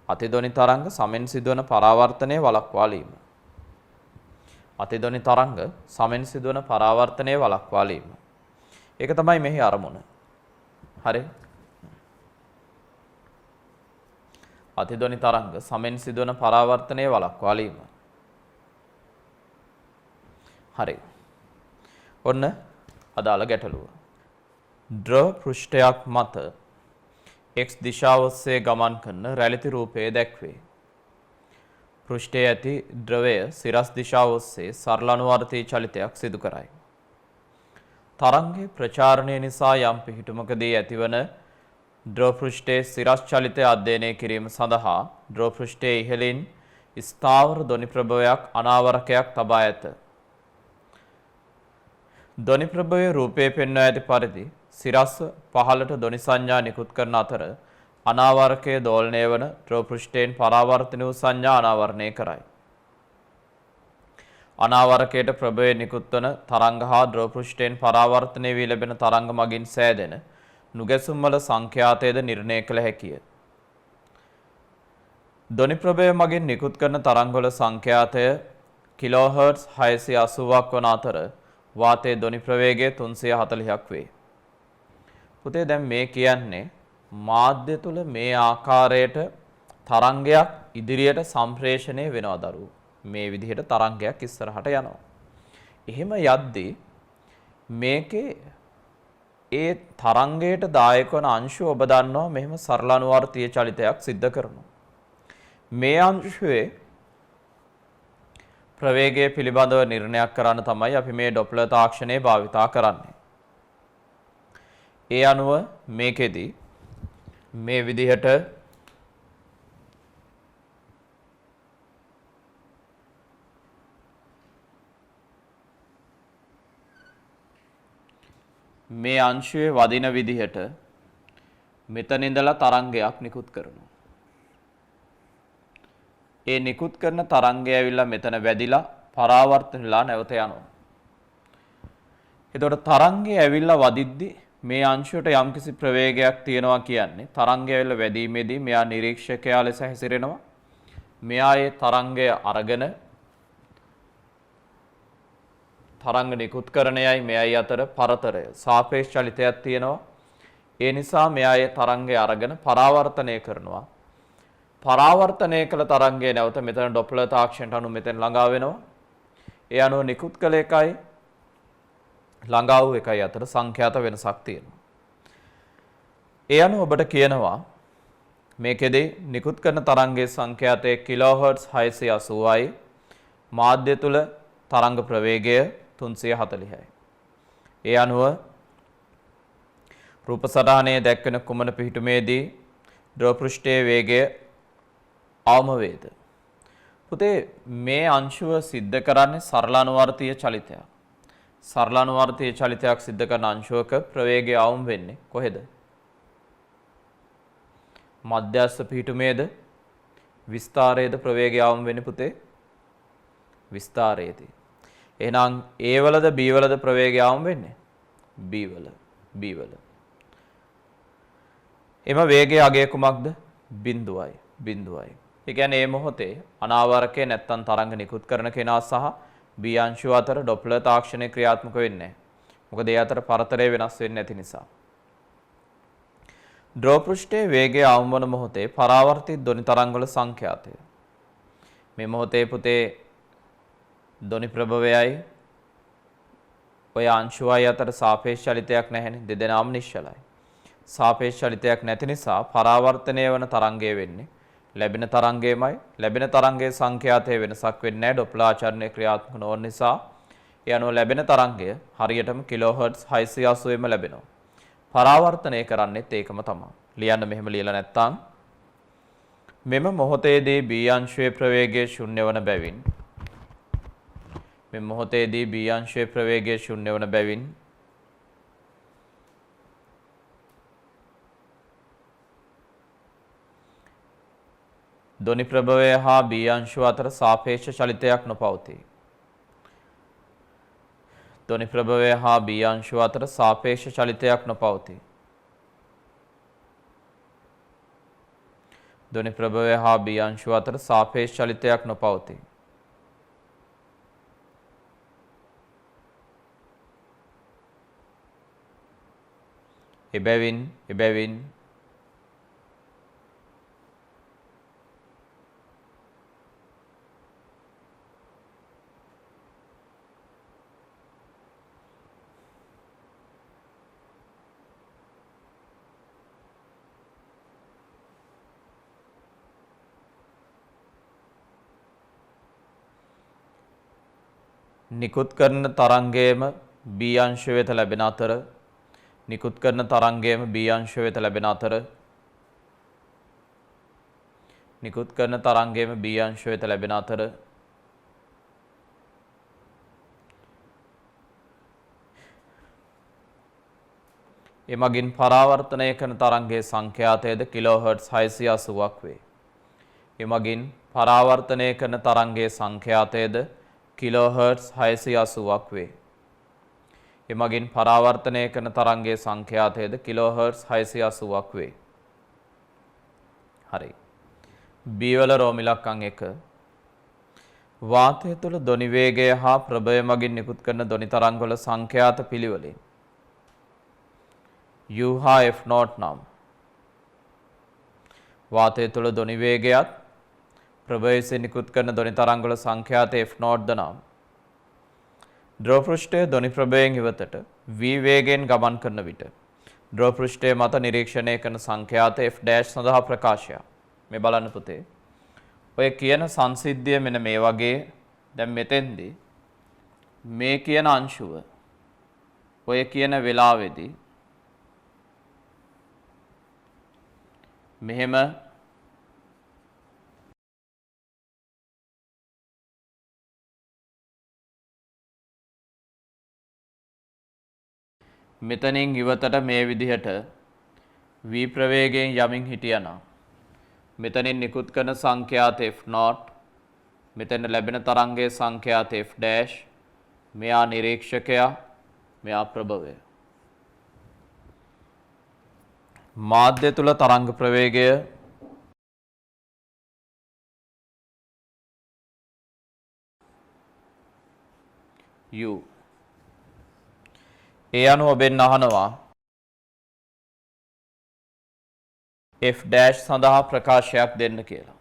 අතිදොනි තරංග සමෙන් සිදුවන පරාවර්තනයේ වළක්වාලීම. අතිදොනි තරංග සමෙන් සිදුවන පරාවර්තනයේ වළක්වාලීම. ඒක තමයි මෙහි අරමුණ. හරි. අතිදොනි තරංග සමෙන් සිදුවන පරාවර්තනයේ වළක්වාලීම. හරි. ඔන්න අදාළ ගැටලුව. ද්‍රව පෘෂ්ඨයක් මත x දිශාව ඔස්සේ ගමන් කරන රැලිති රූපයේ දැක්වේ. පෘෂ්ඨයේ ඇති ද්‍රවය සිරස් දිශාව ඔස්සේ සරල අනුවර්තී චලිතයක් සිදු කරයි. තරංගයේ ප්‍රචාරණය නිසා යම් පිහිටුමකදී ඇතිවන ද්‍රව පෘෂ්ඨයේ සිරස් චලිතය අධ්‍යයනය කිරීම සඳහා ද්‍රව පෘෂ්ඨයේ ඉහළින් ස්ථාවර ධ්වනි ප්‍රභවයක් අනාවරකයක් තබා ඇත. ධ්වනි ප්‍රභවයේ රූපයේ පෙන්වා ඇති පරිදි සිරස් පහළට ධ්වනි සංඥා නිකුත් කරන අතර අනාවරකයේ දෝලණය වන ද්‍රව පෘෂ්ඨයෙන් පරාවර්තන වූ සංඥා අනාවරණය කරයි. අනාවරකයට ප්‍රභවයේ නිකුත් වන තරංග හා ද්‍රව පෘෂ්ඨයෙන් පරාවර්තනය වී ලැබෙන තරංග මගින් සෑදෙන නුගැසුම් වල සංඛ්‍යාතයද නිර්ණය කළ හැකිය. ධ්වනි ප්‍රභවය මගින් නිකුත් කරන තරංගවල සංඛ්‍යාතය කිලෝහර්ට්ස් 680ක් වන අතර වාතයේ ධ්වනි ප්‍රවේගය 340ක් වේ. පුතේ දැන් මේ කියන්නේ මාධ්‍ය තුල මේ ආකාරයට තරංගයක් ඉදිරියට සම්ප්‍රේෂණය වෙනවා දරුවෝ. මේ විදිහට තරංගයක් ඉස්සරහට යනවා. එහෙම යද්දී මේකේ ඒ තරංගයට දායක වන අංශුව ඔබ දන්නවා මෙහෙම සරල අනුවර්තීය චලිතයක් සිද්ධ කරනවා. මේ අංශුවේ ප්‍රවේගය පිළිබඳව නිර්ණයක් කරන්න තමයි අපි මේ ඩොප්ලර් තාක්ෂණය භාවිතා කරන්නේ. ඒ අනුව මේකෙදි මේ විදිහට මේ අංශුවේ වදින විදිහට මෙතන ඉඳලා තරංගයක් නිකුත් කරනවා. ඒ නිකුත් කරන තරංගය ඇවිල්ලා මෙතන වැදිලා පරාවර්තනලා නැවත යනවා. එතකොට තරංගය ඇවිල්ලා වදිද්දි මේ අංශුවට යම්කිසි ප්‍රවේගයක් තියෙනවා කියන්නේ තරංගය ඇවිල්ලා වැදීමේදී මෙයා නිරීක්ෂකයා ලෙස හැසිරෙනවා. මෙයා ඒ තරංගය අරගෙන තරංග නිකුත් කරණයයි මෙයයි අතර පරතරය සාපේක්ෂ චලිතයක් තියෙනවා. ඒ නිසා මෙයා ඒ තරංගය අරගෙන පරාවර්තනය කරනවා. පරාවර්තනය කළ තරංගය නැවත මෙතන ඩොප්ලර් තාක්ෂණයට අනුව මෙතන ළඟා වෙනවා. ඒ අනුව නිකුත් කළ එකයි ළඟා වූ එකයි අතර සංඛ්‍යාත වෙනසක් තියෙනවා. ඒ අනුව ඔබට කියනවා මේකෙදී නිකුත් කරන තරංගයේ සංඛ්‍යාතය කිලෝහර්ට්ස් 680යි. මාධ්‍ය තුල තරංග ප්‍රවේගය 340යි. ඒ අනුව රූප සටහනේ දැක්වෙන කුමන පිහිටුමේදී ද්‍රව පෘෂ්ඨයේ වේගය අවම වේද? පුතේ මේ අංශුව සිද්ධ කරන්නේ සරල අනුවර්තීය චලිතයක්. සරල අනුවර්තීය චලිතයක් සිද්ධ කරන අංශුවක ප්‍රවේගය අවම වෙන්නේ කොහෙද? මධ්‍යස්ථ පිහිටුමේද විස්තාරයේද ප්‍රවේගය අවම වෙන්නේ පුතේ? විස්තාරයේදී. එහෙනම් A වලද B වලද ප්‍රවේගය අවම වෙන්නේ? B වල. එම වේගයේ අගය කුමක්ද? බිඳුවයි. ඒ කියන්නේ මේ මොහොතේ අනාවරකයේ නැත්තම් තරංග නිකුත් කරන කෙනා සහ B අංශුව අතර ඩොප්ලර් තාක්ෂණය ක්‍රියාත්මක වෙන්නේ නැහැ. මොකද ඒ අතර පරතරය වෙනස් වෙන්නේ නැති නිසා. ද්‍රව පෘෂ්ඨයේ වේගය අවම වන මොහොතේ පරාවර්තිත ධ්වනි තරංගවල සංඛ්‍යාතය. මේ මොහොතේ පුතේ ධ්වනි ප්‍රභවයයි ඔය අංශුවයි අතර සාපේක්ෂ චලිතයක් නැහැනේ. දෙදෙනාම නිශ්චලයි. සාපේක්ෂ චලිතයක් නැති නිසා පරාවර්තනය වන තරංගය වෙන්නේ ලැබෙන තරංගයමයි. ලැබෙන තරංගයේ සංඛ්‍යාතයේ වෙනසක් වෙන්නේ නැහැ ඩොප්ලර් ආචරණය ක්‍රියාත්මක නොවන නිසා. ඒ අනුව ලැබෙන තරංගය හරියටම කිලෝහර්ට්ස් 680ෙම ලැබෙනවා. පරාවර්තනය කරන්නේත් ඒකම තමයි. ලියන්න මෙහෙම ලියලා නැත්තම් මෙම මොහොතේදී B අංශයේ ප්‍රවේගය ශුන්‍ය වන බැවින් මේ මොහොතේදී B අංශයේ ප්‍රවේගය ශුන්‍ය වන බැවින් ධ්වනි ප්‍රභවය හා B අංශුව අතර සාපේක්ෂ චලිතයක් නොපවතී. ධ්වනි ප්‍රභවය හා B අංශුව අතර සාපේක්ෂ චලිතයක් නොපවතී. ධ්වනි ප්‍රභවය හා B අංශුව අතර සාපේක්ෂ චලිතයක් නොපවතී. එබැවින් නිකුත් කරන තරංගයේම B අංශය වෙත ලැබෙන අතර නිකුත් කරන තරංගයේම B අංශය වෙත ලැබෙන අතර නිකුත් කරන තරංගයේම B අංශය වෙත ලැබෙන අතර එමගින් පරාවර්තනය කරන තරංගයේ සංඛ්‍යාතයද කිලෝහර්ට්ස් 680ක් වේ. එමගින් පරාවර්තනය කරන තරංගයේ සංඛ්‍යාතයද කිලෝහර්ට්ස් 680ක් වේ. එමගින් පරාවර්තනය කරන තරංගයේ සංඛ්‍යාතයද කිලෝහර්ට්ස් 680ක් වේ. හරි. B වල රෝම ඉලක්කම් 1 වාතය තුළ ධ්වනි වේගය හා ප්‍රභවය මගින් නිකුත් කරන ධ්වනි තරංගවල සංඛ්‍යාත පිළිවෙලින් U හා F නෝට් නම් වාතය තුළ ධ්වනි වේගයත් ප්‍රභවයෙන් නිකුත් කරන ධ්වනි තරංගවල සංඛ්‍යාත F නෝට් ද නම් ද්‍රව පෘෂ්ඨය ධ්වනි ප්‍රභවයෙන් ඉවතට v වේගයෙන් ගමන් කරන විට ද්‍රව පෘෂ්ඨය මත නිරීක්ෂණය කරන සංඛ්‍යාත F ඩෑෂ් සඳහා ප්‍රකාශයක්. මේ බලන්න පුතේ. ඔය කියන සංසිද්ධිය මෙන්න මේ වගේ. දැන් මෙතෙන්දී මේ කියන අංශුව ඔය කියන වෙලාවේදී මෙහෙම මෙතනින් ඉවතට මේ විදිහට v ප්‍රවේගයෙන් යමින් හිටියනම් මෙතනින් නිකුත් කරන සංඛ්‍යාත F නෝට් මෙතන ලැබෙන තරංගයේ සංඛ්‍යාත F ඩෑෂ් මෙයා නිරීක්ෂකයා මෙයා ප්‍රභවය. මාධ්‍ය තුල තරංග ප්‍රවේගය u. ඒ අනුව ඔබෙන් අහනවා F ඩෑෂ් සඳහා ප්‍රකාශයක් දෙන්න කියලා.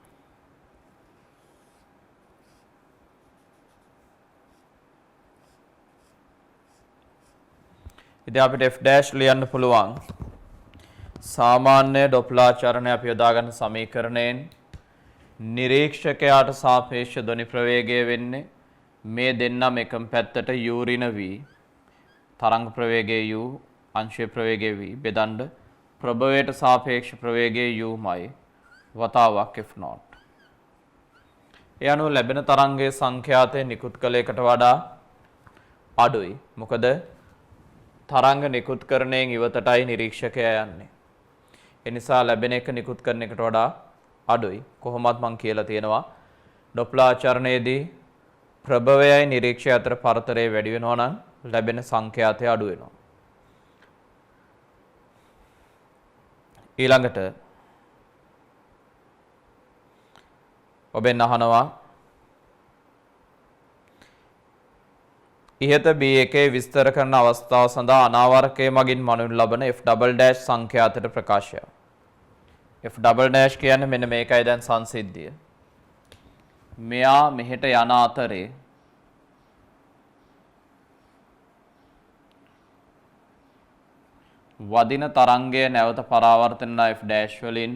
ඉතින් අපිට F ඩෑෂ් ලියන්න පුළුවන් සාමාන්‍ය ඩොප්ලාචරණය අපි යොදාගන්න සමීකරණයෙන් නිරීක්ෂකයාට සාපේක්ෂ ධ්වනි ප්‍රවේගය වෙන්නේ මේ දෙන්නම එකම පැත්තට u ඍණ v තරංග ප්‍රවේගය u අංශයේ ප්‍රවේගය v බෙදන්න ප්‍රභවයට සාපේක්ෂ ප්‍රවේගය u මයි වතාවක් F නෝට්. ඒ අනුව ලැබෙන තරංගයේ සංඛ්‍යාතය නිකුත් කළ එකට වඩා අඩුයි. මොකද තරංග නිකුත් කරණයෙන් ඉවතටයි නිරීක්ෂකයා යන්නේ. ඒ නිසා ලැබෙන එක නිකුත් කරන එකට වඩා අඩුයි. කොහොමත් මම කියලා තියෙනවා ඩොප්ලර් ආචරණයේදී ප්‍රභවයයි නිරීක්ෂය අතර පරතරය වැඩි වෙනවා නම් ලැබෙන සංඛ්‍යාතය අඩු වෙනවා. ඊළඟට ඔබෙන් අහනවා ඉහත B1 විස්තර කරන අවස්ථාව සඳහා අනාවරකයේ මගින් මනු ලබන F ඩබල් ඩෑෂ් සංඛ්‍යාතයට ප්‍රකාශය. F ඩබල් ඩෑෂ් කියන්නේ මෙන්න මේකයි දැන් සංසිද්ධිය. මෙයා මෙහෙට යන අතරේ වදින තරංගය නැවත පරාවර්තන F ඩෑෂ් වලින්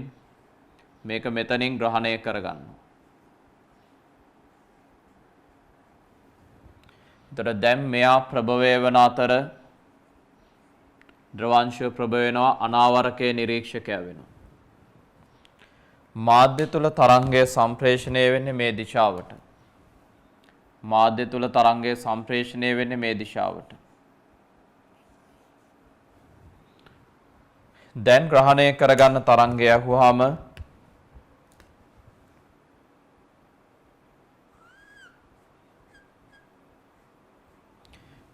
මේක මෙතනින් ග්‍රහණය කරගන්න. එතකොට දැන් මෙයා ප්‍රභවය වන අතර ද්‍රවාංශය ප්‍රභව වෙනවා අනාවරකයේ නිරීක්ෂකයා වෙනවා. මාධ්‍ය තුල තරංගය සම්ප්‍රේෂණය වෙන්නේ මේ දිශාවට. මාධ්‍ය තුල තරංගය සම්ප්‍රේෂණය වෙන්නේ මේ දිශාවට. දැන් ග්‍රහණය කරගන්න තරංගය අහුවාම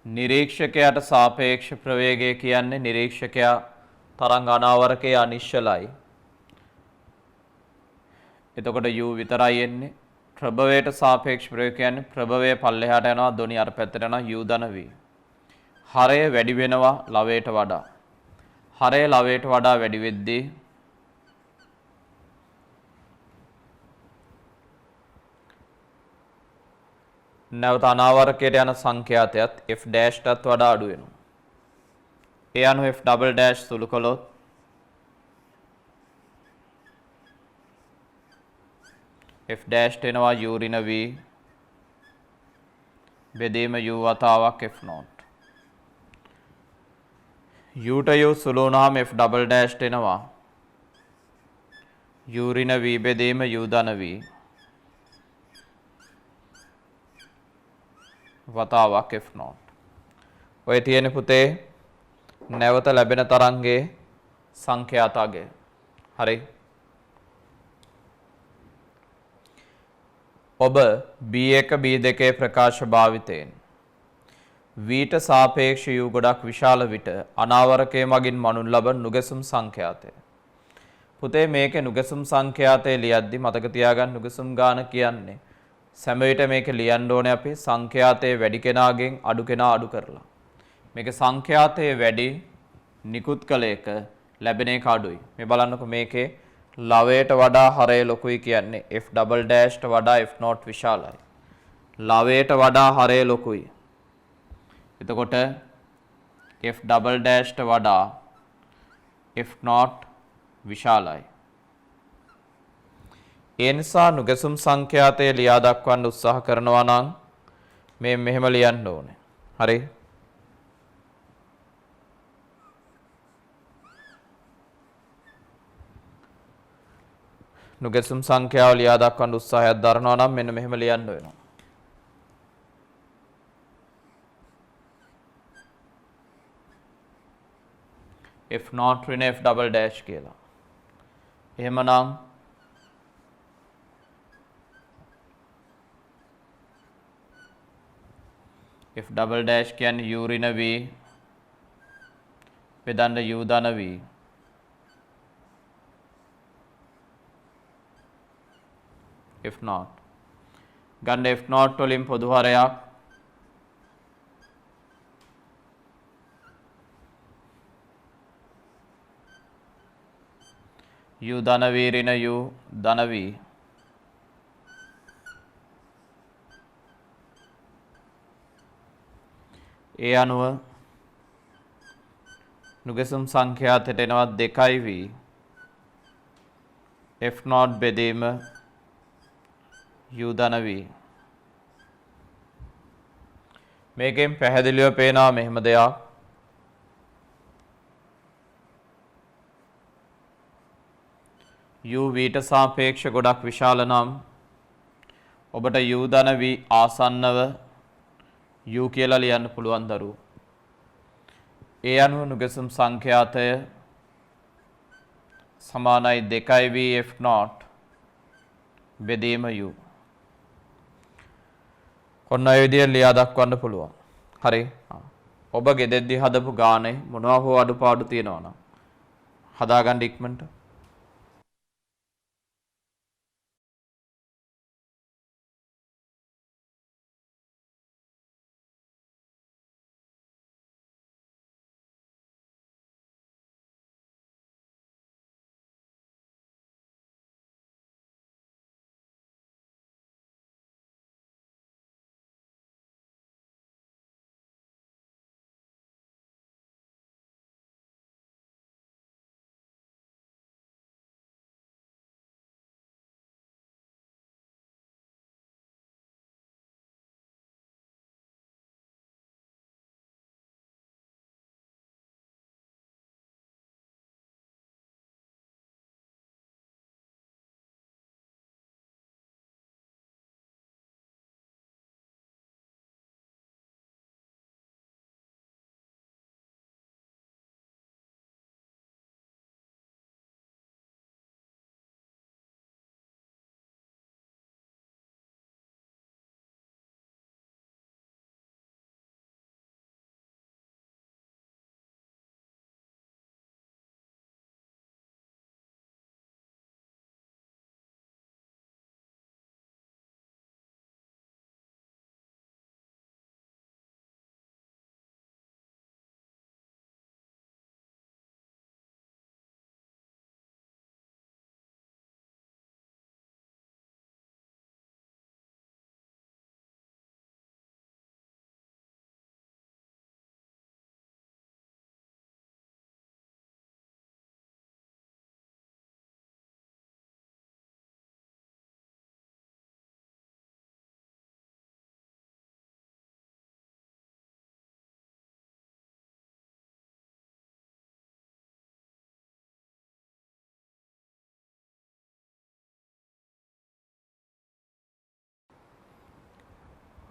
නිරීක්ෂකයාට සාපේක්ෂ ප්‍රවේගය කියන්නේ නිරීක්ෂකයා තරංග අනාවරකයේ අනිශ්චලයි. එතකොට u විතරයි එන්නේ. ප්‍රභවයට සාපේක්ෂ ප්‍රවේගය කියන්නේ ප්‍රභවය පල්ලෙහාට යනවා ධ්වනි අර පැත්තට යනවා u ධන v. හරය වැඩි වෙනවා ලවයට වඩා. හරය ලවයට වඩා වැඩි වෙද්දී නැවත අනාවරකයට යන සංඛ්‍යාතයත් F ඩෑෂ්ටත් වඩා අඩු වෙනවා. ඒ අනුව F ඩබල් ඩෑෂ් සුළු කළොත් F ඩෑෂ් එනවා u ඍණ v බෙදීම u වතාවක් F නෝට්. u ට u සුළු වුණාම F ඩබල් ඩෑෂ් එනවා u ඍණ v බෙදීම u ධන v වතාවක් F නෝට්. ඔය තියෙන පුතේ නැවත ලැබෙන තරංගයේ සංඛ්‍යාතගය. හරි. ඔබ B1 B2 ප්‍රකාශ භාවිතයෙන් V ට සාපේක්ෂ U ගොඩක් විශාල විට අනාවරකයේ මගින් මනු ලබන නුගසුම් සංඛ්‍යාතය. පුතේ මේකේ නුගසුම් සංඛ්‍යාතය ලියද්දි මතක තියාගන්න නුගසුම් ගාන කියන්නේ සෑම විට මේක ලියන්න ඕනේ අපි සංඛ්‍යාතයේ වැඩි කෙනාගෙන් අඩු කෙනා අඩු කරලා. මේක සංඛ්‍යාතයේ වැඩි නිකුත් කළ එක ලැබෙන එක අඩුයි. මේ බලන්නකො මේකේ ලවයට වඩා හරය ලොකුයි කියන්නේ f ඩබල් ඩෑෂ්ට වඩා f නෝට් විශාලයි. ලවයට වඩා හරය ලොකුයි. එතකොට f ඩබල් ඩෑෂ්ට වඩා f නෝට් විශාලයි. ඒ නිසා නුගැසුම් සංඛ්‍යාතය ලියා දක්වන්න උත්සාහ කරනවා නම් මේ මෙහෙම ලියන්න ඕනේ. හරි? නුගැසුම් සංඛ්‍යාව ලියා දක්වන්න උත්සාහයක් දරනවා නම් මෙන්න මෙහෙම ලියන්න වෙනවා. f not ඍණ f double dash කියලා. එහෙමනම් f double dash කියන්නේ u ඍණ v බෙදන්න u ධන v f not ගන්න f not වලින් පොදු හරයක් u ධන v ඍණ u ධන v ඒ අනුව නුගැසුම් සංඛ්‍යාතයට එනවා 2v f not බෙදීම u ධන v මේකෙන් පැහැදිලිව පේනවා මෙහෙම දෙයක් u v ට සාපේක්ෂ ගොඩක් විශාල නම් ඔබට u ධන v ආසන්නව u කියලා ලියන්න පුළුවන් දරුවෝ. ඒ අනුව නුගැසුම් සංඛ්‍යාතය සමානයි 2v f not බෙදීම u. ඔන්න ඔය විදිහට ලියා දක්වන්න පුළුවන්. හරි. ඔබ ගෙදෙද්දි හදපු ගානේ මොනවා හෝ අඩුපාඩු තියෙනවා නම් හදාගන්න ඉක්මනට.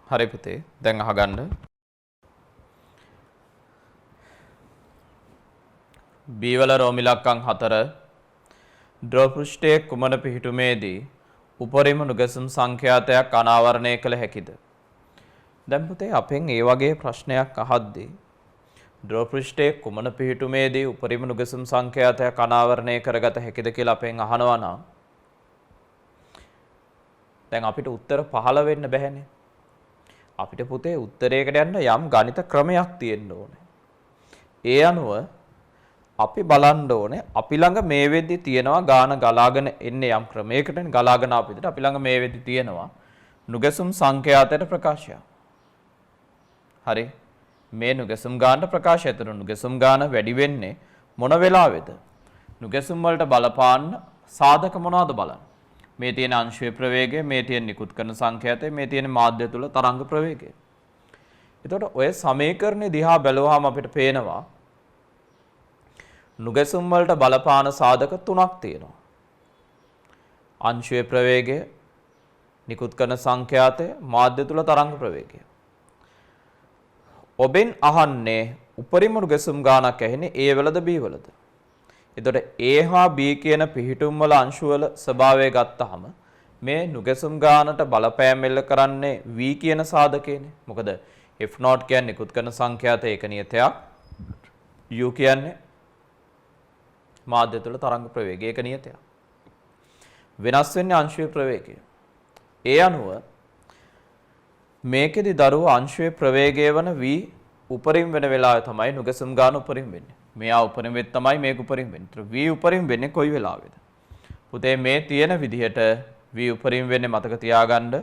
හරි පුතේ දැන් අහගන්න b වල රෝම ඉලක්කම් 4 ද්‍රව පෘෂ්ඨයේ කුමන පිහිටුමේදී උපරිම නුගැසුම් සංඛ්‍යාතයක් අනාවරණය කළ හැකිද? දැන් පුතේ අපෙන් ඒ වගේ ප්‍රශ්නයක් අහද්දී ද්‍රව පෘෂ්ඨයේ කුමන පිහිටුමේදී උපරිම නුගැසුම් සංඛ්‍යාතයක් අනාවරණය කරගත හැකිද කියලා අපෙන් අහනවා නම් දැන් අපිට උත්තර 15 වෙන්න බැහැනේ. අපිට පුතේ උත්තරයකට යන්න යම් ගණිත ක්‍රමයක් තියෙන්න ඕනේ. ඒ අනුව අපි බලන්න ඕනේ අපි ළඟ මේ වෙද්දි තියෙනවා ගාන ගලාගෙන එන්නේ යම් ක්‍රමයකටනේ ගලාගෙන අපිට අපි ළඟ මේ වෙද්දි තියෙනවා නුගසුම් සංඛ්‍යාතයට ප්‍රකාශය. හරි. මේ නුගසුම් ගානට ප්‍රකාශය ඇතර නුගසුම් ගාන වැඩි වෙන්නේ මොන වෙලාවේද? නුගසුම් වලට බලපාන්න සාධක මොනවද බලන්න. මේ තියෙන අංශයේ ප්‍රවේගය, මේ තියෙන නිකුත් කරන සංඛ්‍යාතය, මේ තියෙන මාධ්‍ය තුල තරංග ප්‍රවේගය. එතකොට ඔය සමීකරණේ දිහා බැලුවාම අපිට පේනවා නුගසුම් වලට බලපාන සාධක තුනක් තියෙනවා. අංශයේ ප්‍රවේගය, නිකුත් කරන සංඛ්‍යාතය, මාධ්‍ය තුල තරංග ප්‍රවේගය. ඔබෙන් අහන්නේ උපරිම නුගසුම් ගානක් ඇහෙන්නේ A වලද B වලද? එතකොට A හා B කියන පිහිටුම් වල අංශු වල ස්වභාවය ගත්තාම මේ නුගසුම් ගානට බලපෑම් එල්ල කරන්නේ V කියන සාධකයනේ. මොකද F0 කියන්නේ නිකුත් කරන සංඛ්‍යාතය ඒක නියතයක්. U කියන්නේ මාධ්‍ය තුල තරංග ප්‍රවේගය ඒක නියතයක්. වෙනස් වෙන්නේ අංශයේ ප්‍රවේගය. ඒ අනුව මේකෙදි දරුවෝ අංශයේ ප්‍රවේගය වන V උපරිම වෙන වෙලාවේ තමයි නුගසුම් ගාන උපරිම වෙන්නේ. මෙයා උපරිම වෙත් තමයි මේක උපරිම වෙන්නේ. ඒතර V උපරිම වෙන්නේ කොයි වෙලාවේද? පුතේ මේ තියෙන විදිහට V උපරිම වෙන්නේ මතක තියාගන්න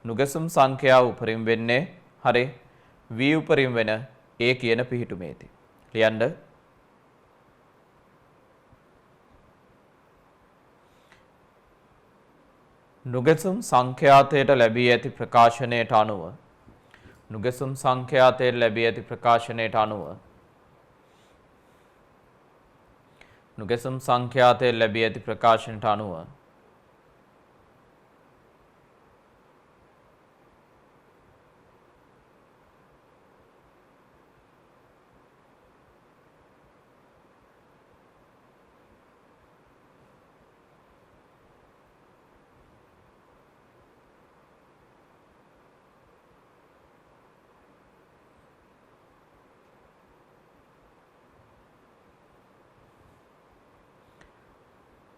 නුගසුම් සංඛ්‍යාව උපරිම වෙන්නේ හරි V උපරිම වෙන A කියන පිහිටුමේදී. ලියන්න නුගසුම් සංඛ්‍යාතයට ලැබී ඇති ප්‍රකාශනයට අනුව නුගසුම් සංඛ්‍යාතයට ලැබී ඇති ප්‍රකාශනයට අනුව නුගසුම් සංඛ්‍යාතයට ලැබී ඇති ප්‍රකාශනයට අනුව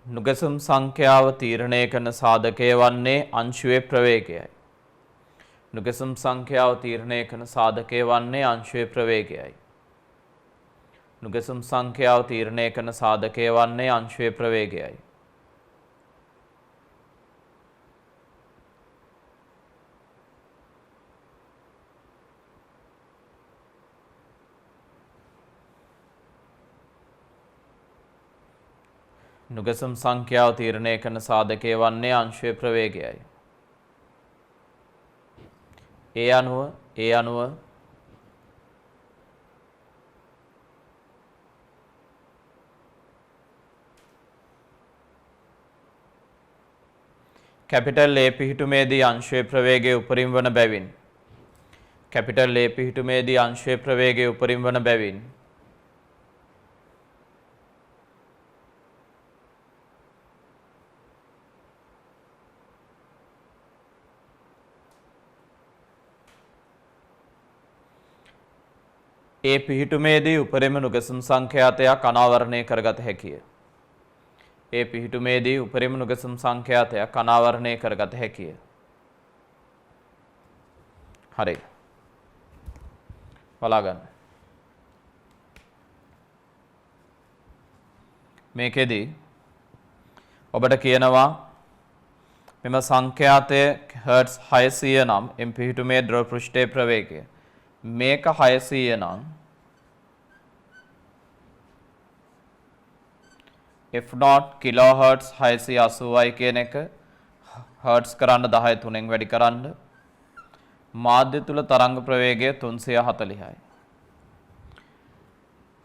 නුගසුම් සංඛ්‍යාව තීරණය කරන සාධකය වන්නේ අංශුවේ ප්‍රවේගයයි. නුගසුම් සංඛ්‍යාව තීරණය කරන සාධකය වන්නේ අංශුවේ ප්‍රවේගයයි. නුගසුම් සංඛ්‍යාව තීරණය කරන සාධකය වන්නේ අංශුවේ ප්‍රවේගයයි. නුගසුම් සංඛ්‍යාව තීරණය කරන සාධකය වන්නේ අංශයේ ප්‍රවේගයයි. ඒ අනුව කැපිටල් A පිහිටුමේදී අංශයේ ප්‍රවේගය උපරිම වන බැවින් කැපිටල් A පිහිටුමේදී අංශයේ ප්‍රවේගය උපරිම වන බැවින් ඒ පිහිටුමේදී උපරිම නුගසුම් සංඛ්‍යාතයක් අනාවරණය කරගත හැකිය. ඒ පිහිටුමේදී උපරිම නුගසුම් සංඛ්‍යාතයක් අනාවරණය කරගත හැකිය. හරි. බලාගන්න. මේකෙදී ඔබට කියනවා මෙම සංඛ්‍යාතය හර්ට්ස් 600 නම් එම් පිහිටුමේ ද්‍රව පෘෂ්ඨයේ ප්‍රවේගය. මේක 600 නම් F0 කිලෝහර්ට්ස් 680යි කියන එක හර්ට්ස් කරන්න 10 3ෙන් වැඩි කරන්න මාධ්‍ය තුල තරංග ප්‍රවේගය 340යි.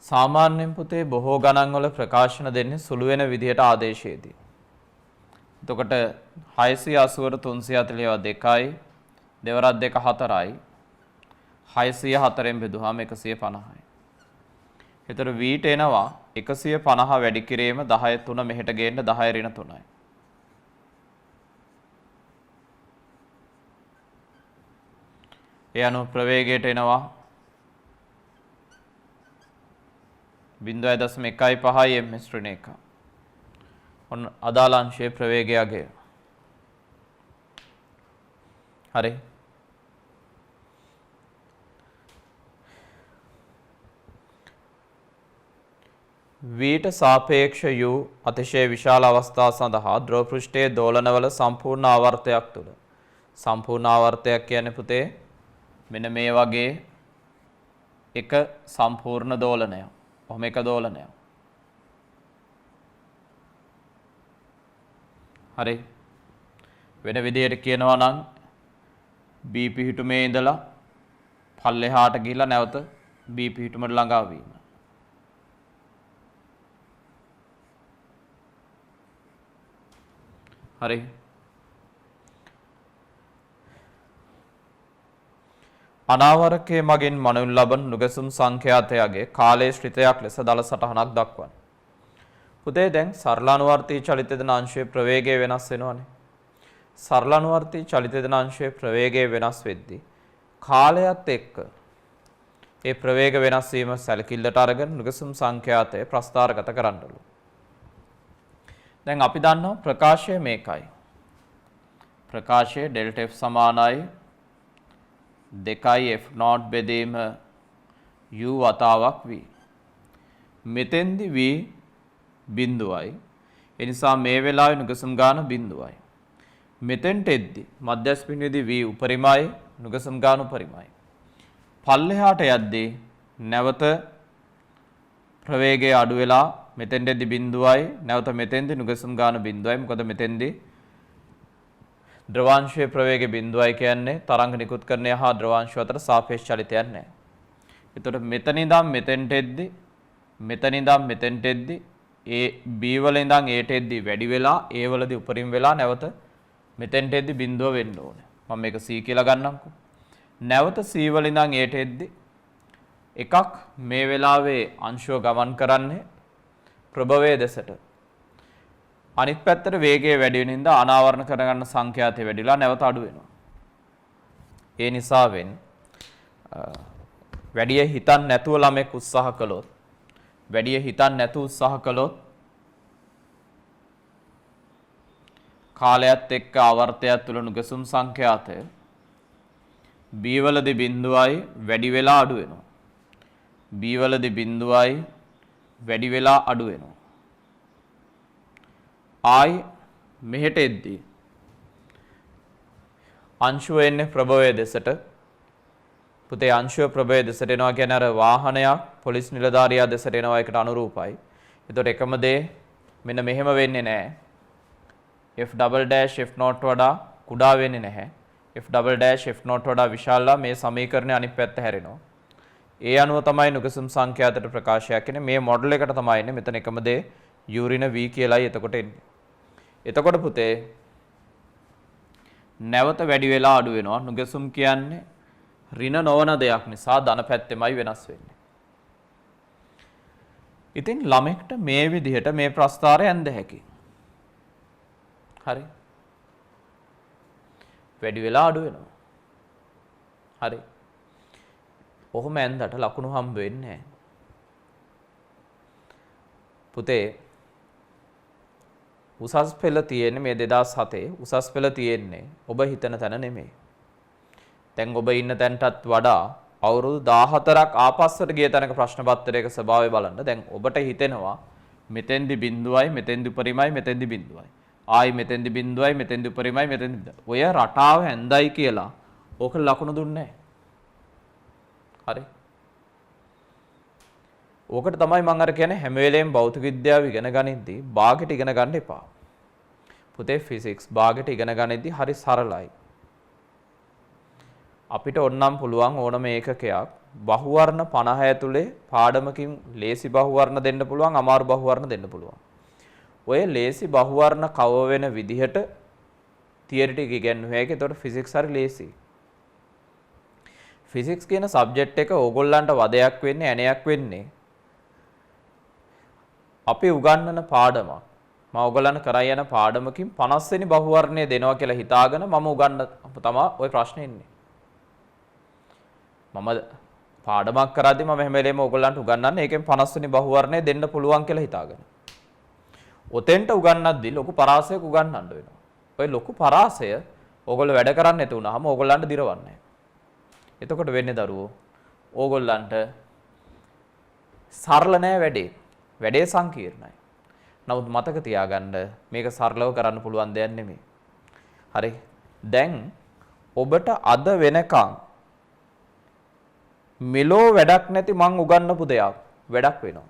සාමාන්‍යයෙන් පුතේ බොහෝ ගණන් වල ප්‍රකාශන දෙන්නේ සුළු වෙන විදිහට ආදේශයේදී. එතකොට 680ට 340 2යි දෙවරක් 2 4යි 604ෙන් බෙදුවාම 150යි. එතකොට V ට එනවා 150 වැඩි කිරීම 10 3 මෙහෙට ගේන්න 10 ඍණ 3යි. ඒ අනුව ප්‍රවේගයට එනවා 0.15 ms ඍණ 1. ඔන්න අදාළ අංශයේ ප්‍රවේගය අගය. හරි. වීට සාපේක්ෂ යූ අතිශය විශාල අවස්ථා සඳහා ධ්‍රව පෘෂ්ඨයේ දෝලනවල සම්පූර්ණ ආවර්තයක් තුල සම්පූර්ණ ආවර්තයක් කියන්නේ පුතේ මෙන්න මේ වගේ එක සම්පූර්ණ දෝලනයක්. ඔහොම එක දෝලනයක්. හරි. වෙන විදිහට කියනවා නම් B පිහිටුමේ ඉඳලා පල්ලෙහාට ගිහිල්ලා නැවත B පිහිටුමට ළඟා වීම. හරි. අනාවරකයේ මගින් මනුන් ලබන නුගසුම් සංඛ්‍යාතයගේ කාලයේ ශ්‍රිතයක් ලෙස දල සටහනක් දක්වන්න. පුතේ දැන් සරලානුවර්තී චලිත දෙනාංශයේ ප්‍රවේගය වෙනස් වෙනවනේ. සරලානුවර්තී චලිත දෙනාංශයේ ප්‍රවේගය වෙනස් වෙද්දී කාලයත් එක්ක ඒ ප්‍රවේග වෙනස් වීම සැලකිල්ලට අරගෙන නුගසුම් සංඛ්‍යාතය ප්‍රස්ථාරගත කරන්නලු. දැන් අපි දන්නවා ප්‍රකාශය මේකයි. ප්‍රකාශය ඩෙල්ටා F සමානයි 2 F0 බෙදීම u වතාවක් v. මෙතෙන්දි v බිඳුවයි. ඒ නිසා මේ වෙලාවේ නුගසුම් ගාන බිඳුවයි. මෙතෙන්ට එද්දි මධ්‍යස්ථ බිඳුවේදී v උපරිමයි නුගසුම් ගාන උපරිමයි. පල්ලෙහාට යද්දී නැවත ප්‍රවේගය අඩු වෙලා මෙතෙන්ටදී බිඳුවයි නැවත මෙතෙන්දී නුගසුම් ගාන බිඳුවයි. මොකද මෙතෙන්දී ද්‍රවාංශයේ ප්‍රවේගය බිඳුවයි කියන්නේ තරංග නිකුත් කරණය හා ද්‍රවාංශය අතර සාපේක්ෂ චලිතයක් නැහැ. එතකොට මෙතන ඉඳන් මෙතෙන්ට එද්දි මෙතන ඉඳන් මෙතෙන්ට එද්දි ඒ B වල ඉඳන් A ට එද්දි වැඩි වෙලා A වලදී උපරිම වෙලා නැවත මෙතෙන්ට එද්දි බිඳුව වෙන්න ඕනේ. මම මේක C කියලා ගන්නම්කෝ. නැවත C වල ඉඳන් A ට එද්දි එකක් මේ වෙලාවේ අංශුව ගමන් කරන්නේ ප්‍රභවයේ දෙසට. අනිත් පැත්තට වේගය වැඩි වෙන නිසා අනාවරණ කරගන්න සංඛ්‍යාතය වැඩිලා නැවත අඩු වෙනවා. ඒ නිසාවෙන් වැඩි හිතන් නැතුව ළමෙක් උත්සාහ කළොත් වැඩි හිතන් නැතුව උත්සාහ කළොත් කාලයත් එක්ක ආවර්තයක් තුල නුගසුම් සංඛ්‍යාතය B වලදී බිඳුවයි වැඩි වෙලා අඩු වෙනවා. B වලදී බිඳුවයි වැඩි වෙලා අඩු වෙනවා. ආයි මෙහෙට එද්දී අංශුව එන්නේ ප්‍රභවයේ දෙසට. පුතේ අංශුව ප්‍රභවයේ දෙසට එනවා කියන්නේ අර වාහනයක් පොලිස් නිලධාරියා දෙසට එනවා එකට අනුරූපයි. ඒතකොට එකම දේ මෙන්න මෙහෙම වෙන්නේ නැහැ. F double dash F0 වඩා කුඩා වෙන්නේ නැහැ. F double dash F0 වඩා විශාලලා මේ සමීකරණය අනිත් පැත්ත හැරෙනවා. ඒ අනුව තමයි නුගසුම් සංඛ්‍යාතයට ප්‍රකාශයක් කියන්නේ මේ මොඩල් එකට තමයි එන්නේ. මෙතන එකම දේ යූරින V කියලායි එතකොට එන්නේ. එතකොට පුතේ නැවත වැඩි වෙලා අඩු වෙනවා. නුගසුම් කියන්නේ ඍණ නොවන දෙයක් නිසා ධන පැත්තෙමයි වෙනස් වෙන්නේ. ඉතින් ළමෙක්ට මේ විදිහට මේ ප්‍රස්ථාරය ඇඳ හැකියි. හරි. වැඩි වෙලා අඩු වෙනවා. හරි. ඔහොම ඇඳට ලකුණු හම්බ වෙන්නේ නැහැ. පුතේ උසස් පෙළ තියෙන්නේ මේ 2007 උසස් පෙළ තියෙන්නේ ඔබ හිතන තැන නෙමෙයි. දැන් ඔබ ඉන්න තැනටත් වඩා අවුරුදු 14ක් ආපස්සට ගිය තැනක ප්‍රශ්න පත්‍රයක ස්වභාවය බලන්න. දැන් ඔබට හිතෙනවා මෙතෙන්දි බිඳුවයි මෙතෙන්දි උපරිමයි මෙතෙන්දි බිඳුවයි. ආයි මෙතෙන්දි බිඳුවයි මෙතෙන්දි උපරිමයි මෙතෙන්දි. ඔය රටාව හැන්දයි කියලා ඕක ලකුණු දුන්නේ නැහැ. හරි. ඕකට තමයි මම අර කියන්නේ හැම වෙලේම භෞතික විද්‍යාව ඉගෙන ගනිද්දී භාගෙට ඉගෙන ගන්න එපා. පුතේ ෆිසික්ස් භාගෙට ඉගෙන ගනිද්දී හරි සරලයි. අපිට ඕනනම් පුළුවන් ඕනම ඒකකයක් බහුවර්ණ 50 ඇතුලේ පාඩමකින් ලේසි බහුවර්ණ දෙන්න පුළුවන් අමාරු බහුවර්ණ දෙන්න පුළුවන්. ඔය ලේසි බහුවර්ණ කව වෙන විදිහට තියරි ටික ඉගෙනුවා. ඒකට ෆිසික්ස් හරි ලේසි. ෆිසික්ස් කියන සබ්ජෙක්ට් එක ඕගොල්ලන්ට වදයක් වෙන්නේ ඇණයක් වෙන්නේ අපි උගන්වන පාඩමක්. මම ඕගොල්ලන්ට කරා යන පාඩමකින් 50 වෙනි බහුවර්ණය දෙනවා කියලා හිතාගෙන මම උගන්න තමයි ওই ප්‍රශ්නේ ඉන්නේ. මම පාඩමක් කරද්දී මම හැම වෙලේම ඕගොල්ලන්ට උගන්වන්නේ ඒකෙන් 50 වෙනි බහුවර්ණය දෙන්න පුළුවන් කියලා හිතාගෙන. ඔතෙන්ට උගන්වද්දී ලොකු පරාසයක් උගන්වන්න වෙනවා. ඔය ලොකු පරාසය ඕගොල්ලෝ වැඩ කරන්නේ නැති වුණාම ඕගොල්ලන්ට දිරවන්නේ. එතකොට වෙන්නේ දරුවෝ ඕගොල්ලන්ට සරල නෑ වැඩේ. වැඩේ සංකීර්ණයි. නමුත් මතක තියාගන්න මේක සරලව කරන්න පුළුවන් දෙයක් නෙමෙයි. හරි. දැන් ඔබට අද වෙනකන් මෙලෝ වැඩක් නැති මං උගන්වපු දෙයක් වැඩක් වෙනවා.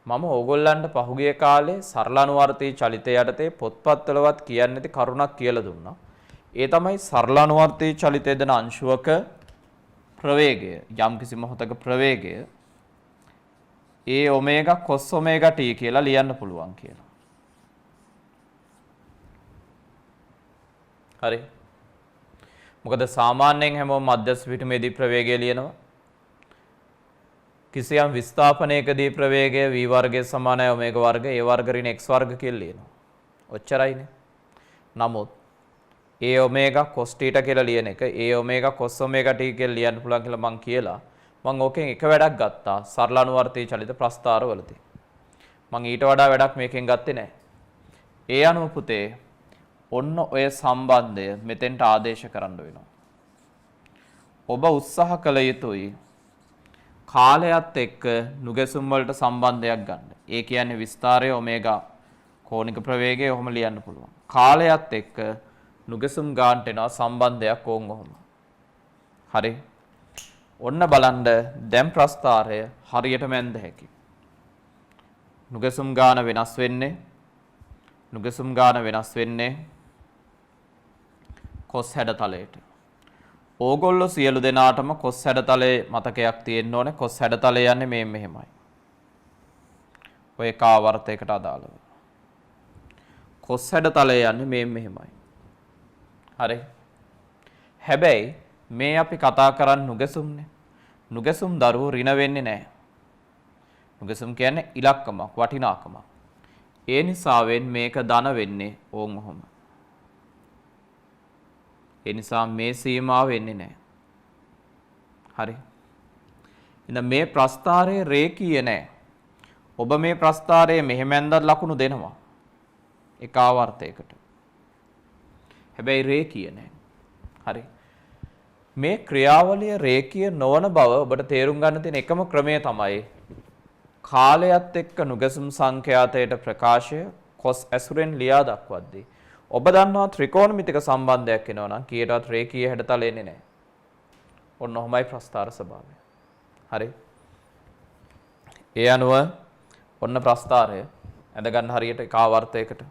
මම ඕගොල්ලන්ට පහුගිය කාලේ සරල අනුවර්තී චලිතය යටතේ පොත්පත්වලවත් කියන්නේ නැති කරුණක් කියලා දුන්නා. ඒ තමයි සරල අනුවර්තී චලිතය දෙන අංශුවක ප්‍රවේගය, යම්කිසි මොහොතක ප්‍රවේගය A ඔමේගා cos ඔමේගා t කියලා ලියන්න පුළුවන් කියලා. හරි. මොකද සාමාන්‍යයෙන් හැමෝම මධ්‍යස්ථ පිටුමේදී ප්‍රවේගය ලියනවා. කිසියම් විස්ථාපනයකදී ප්‍රවේගය v වර්ගය සමානයි ඔමේගා වර්ග a වර්ග ඍණ x වර්ග කියලා ලියනවා. ඔච්චරයිනේ. නමුත් a ඔමේගා cos θ කියලා ලියන එක a ඔමේගා cos ඔමේගා t කියලා ලියන්න පුළුවන් කියලා මං කියලා මං ඕකෙන් එක වැඩක් ගත්තා සරල අනුවර්තී චලිත ප්‍රස්ථාරවලදී. මං ඊට වඩා වැඩක් මේකෙන් ගත්තේ නැහැ. ඒ අනුව පුතේ ඔන්න ඔය සම්බන්ධය මෙතෙන්ට ආදේශ කරන්න වෙනවා. ඔබ උත්සාහ කළ යුතුයි කාලයත් එක්ක නුගැසුම් වලට සම්බන්ධයක් ගන්න. ඒ කියන්නේ විස්තරය ඔමේගා කෝණික ප්‍රවේගය ඔහොම ලියන්න පුළුවන්. කාලයත් එක්ක නුගැසුම් ගන්නට එනවා සම්බන්ධයක් ඕන් ඔහොම. හරි. ඔන්න බලන්න දැන් ප්‍රස්ථාරය හරියටම ඇඳ හැකි. නුගැසුම් ගාන වෙනස් වෙන්නේ කොස් හැඩතලයට. ඕගොල්ලෝ සියලු දෙනාටම කොස් හැඩතලයේ මතකයක් තියෙන්න ඕනේ. කොස් හැඩතලය යන්නේ මේ මෙහෙමයි. ඔය කාවර්තයකට අදාළව. කොස් හැඩතලය යන්නේ මේ මෙහෙමයි. හරි. හැබැයි මේ අපි කතා කරන්නේ නුගැසුම්නේ. නුගැසුම් දරුවෝ ඍණ වෙන්නේ නැහැ. නුගැසුම් කියන්නේ ඉලක්කමක්, වටිනාකමක්. ඒ නිසාවෙන් මේක ධන වෙන්නේ ඕන් ඔහොම. ඒ නිසා මේ සීමාව වෙන්නේ නැහැ. හරි. ඉතින් මේ ප්‍රස්ථාරයේ රේඛීය නැහැ. ඔබ මේ ප්‍රස්ථාරයේ මෙහෙම ඇඳලා ලකුණු දෙනවා. එක ආවර්තයකට. හැබැයි රේඛීය නැහැ. හරි. මේ ක්‍රියාවලිය රේඛීය නොවන බව ඔබට තේරුම් ගන්න තියෙන එකම ක්‍රමය තමයි කාලයත් එක්ක නුගැසුම් සංඛ්‍යාතයට ප්‍රකාශය cos ඇසුරෙන් ලියා දක්වද්දී ඔබ දන්නවා ත්‍රිකෝණමිතික සම්බන්ධයක් එනවා නම් කීයටවත් රේඛීය හැඩතල එන්නේ නැහැ. ඔන්න ඔහොමයි ප්‍රස්ථාර ස්වභාවය. හරි. ඒ අනුව ඔන්න ප්‍රස්ථාරය ඇඳ ගන්න හරියට එක ආවර්තයකට.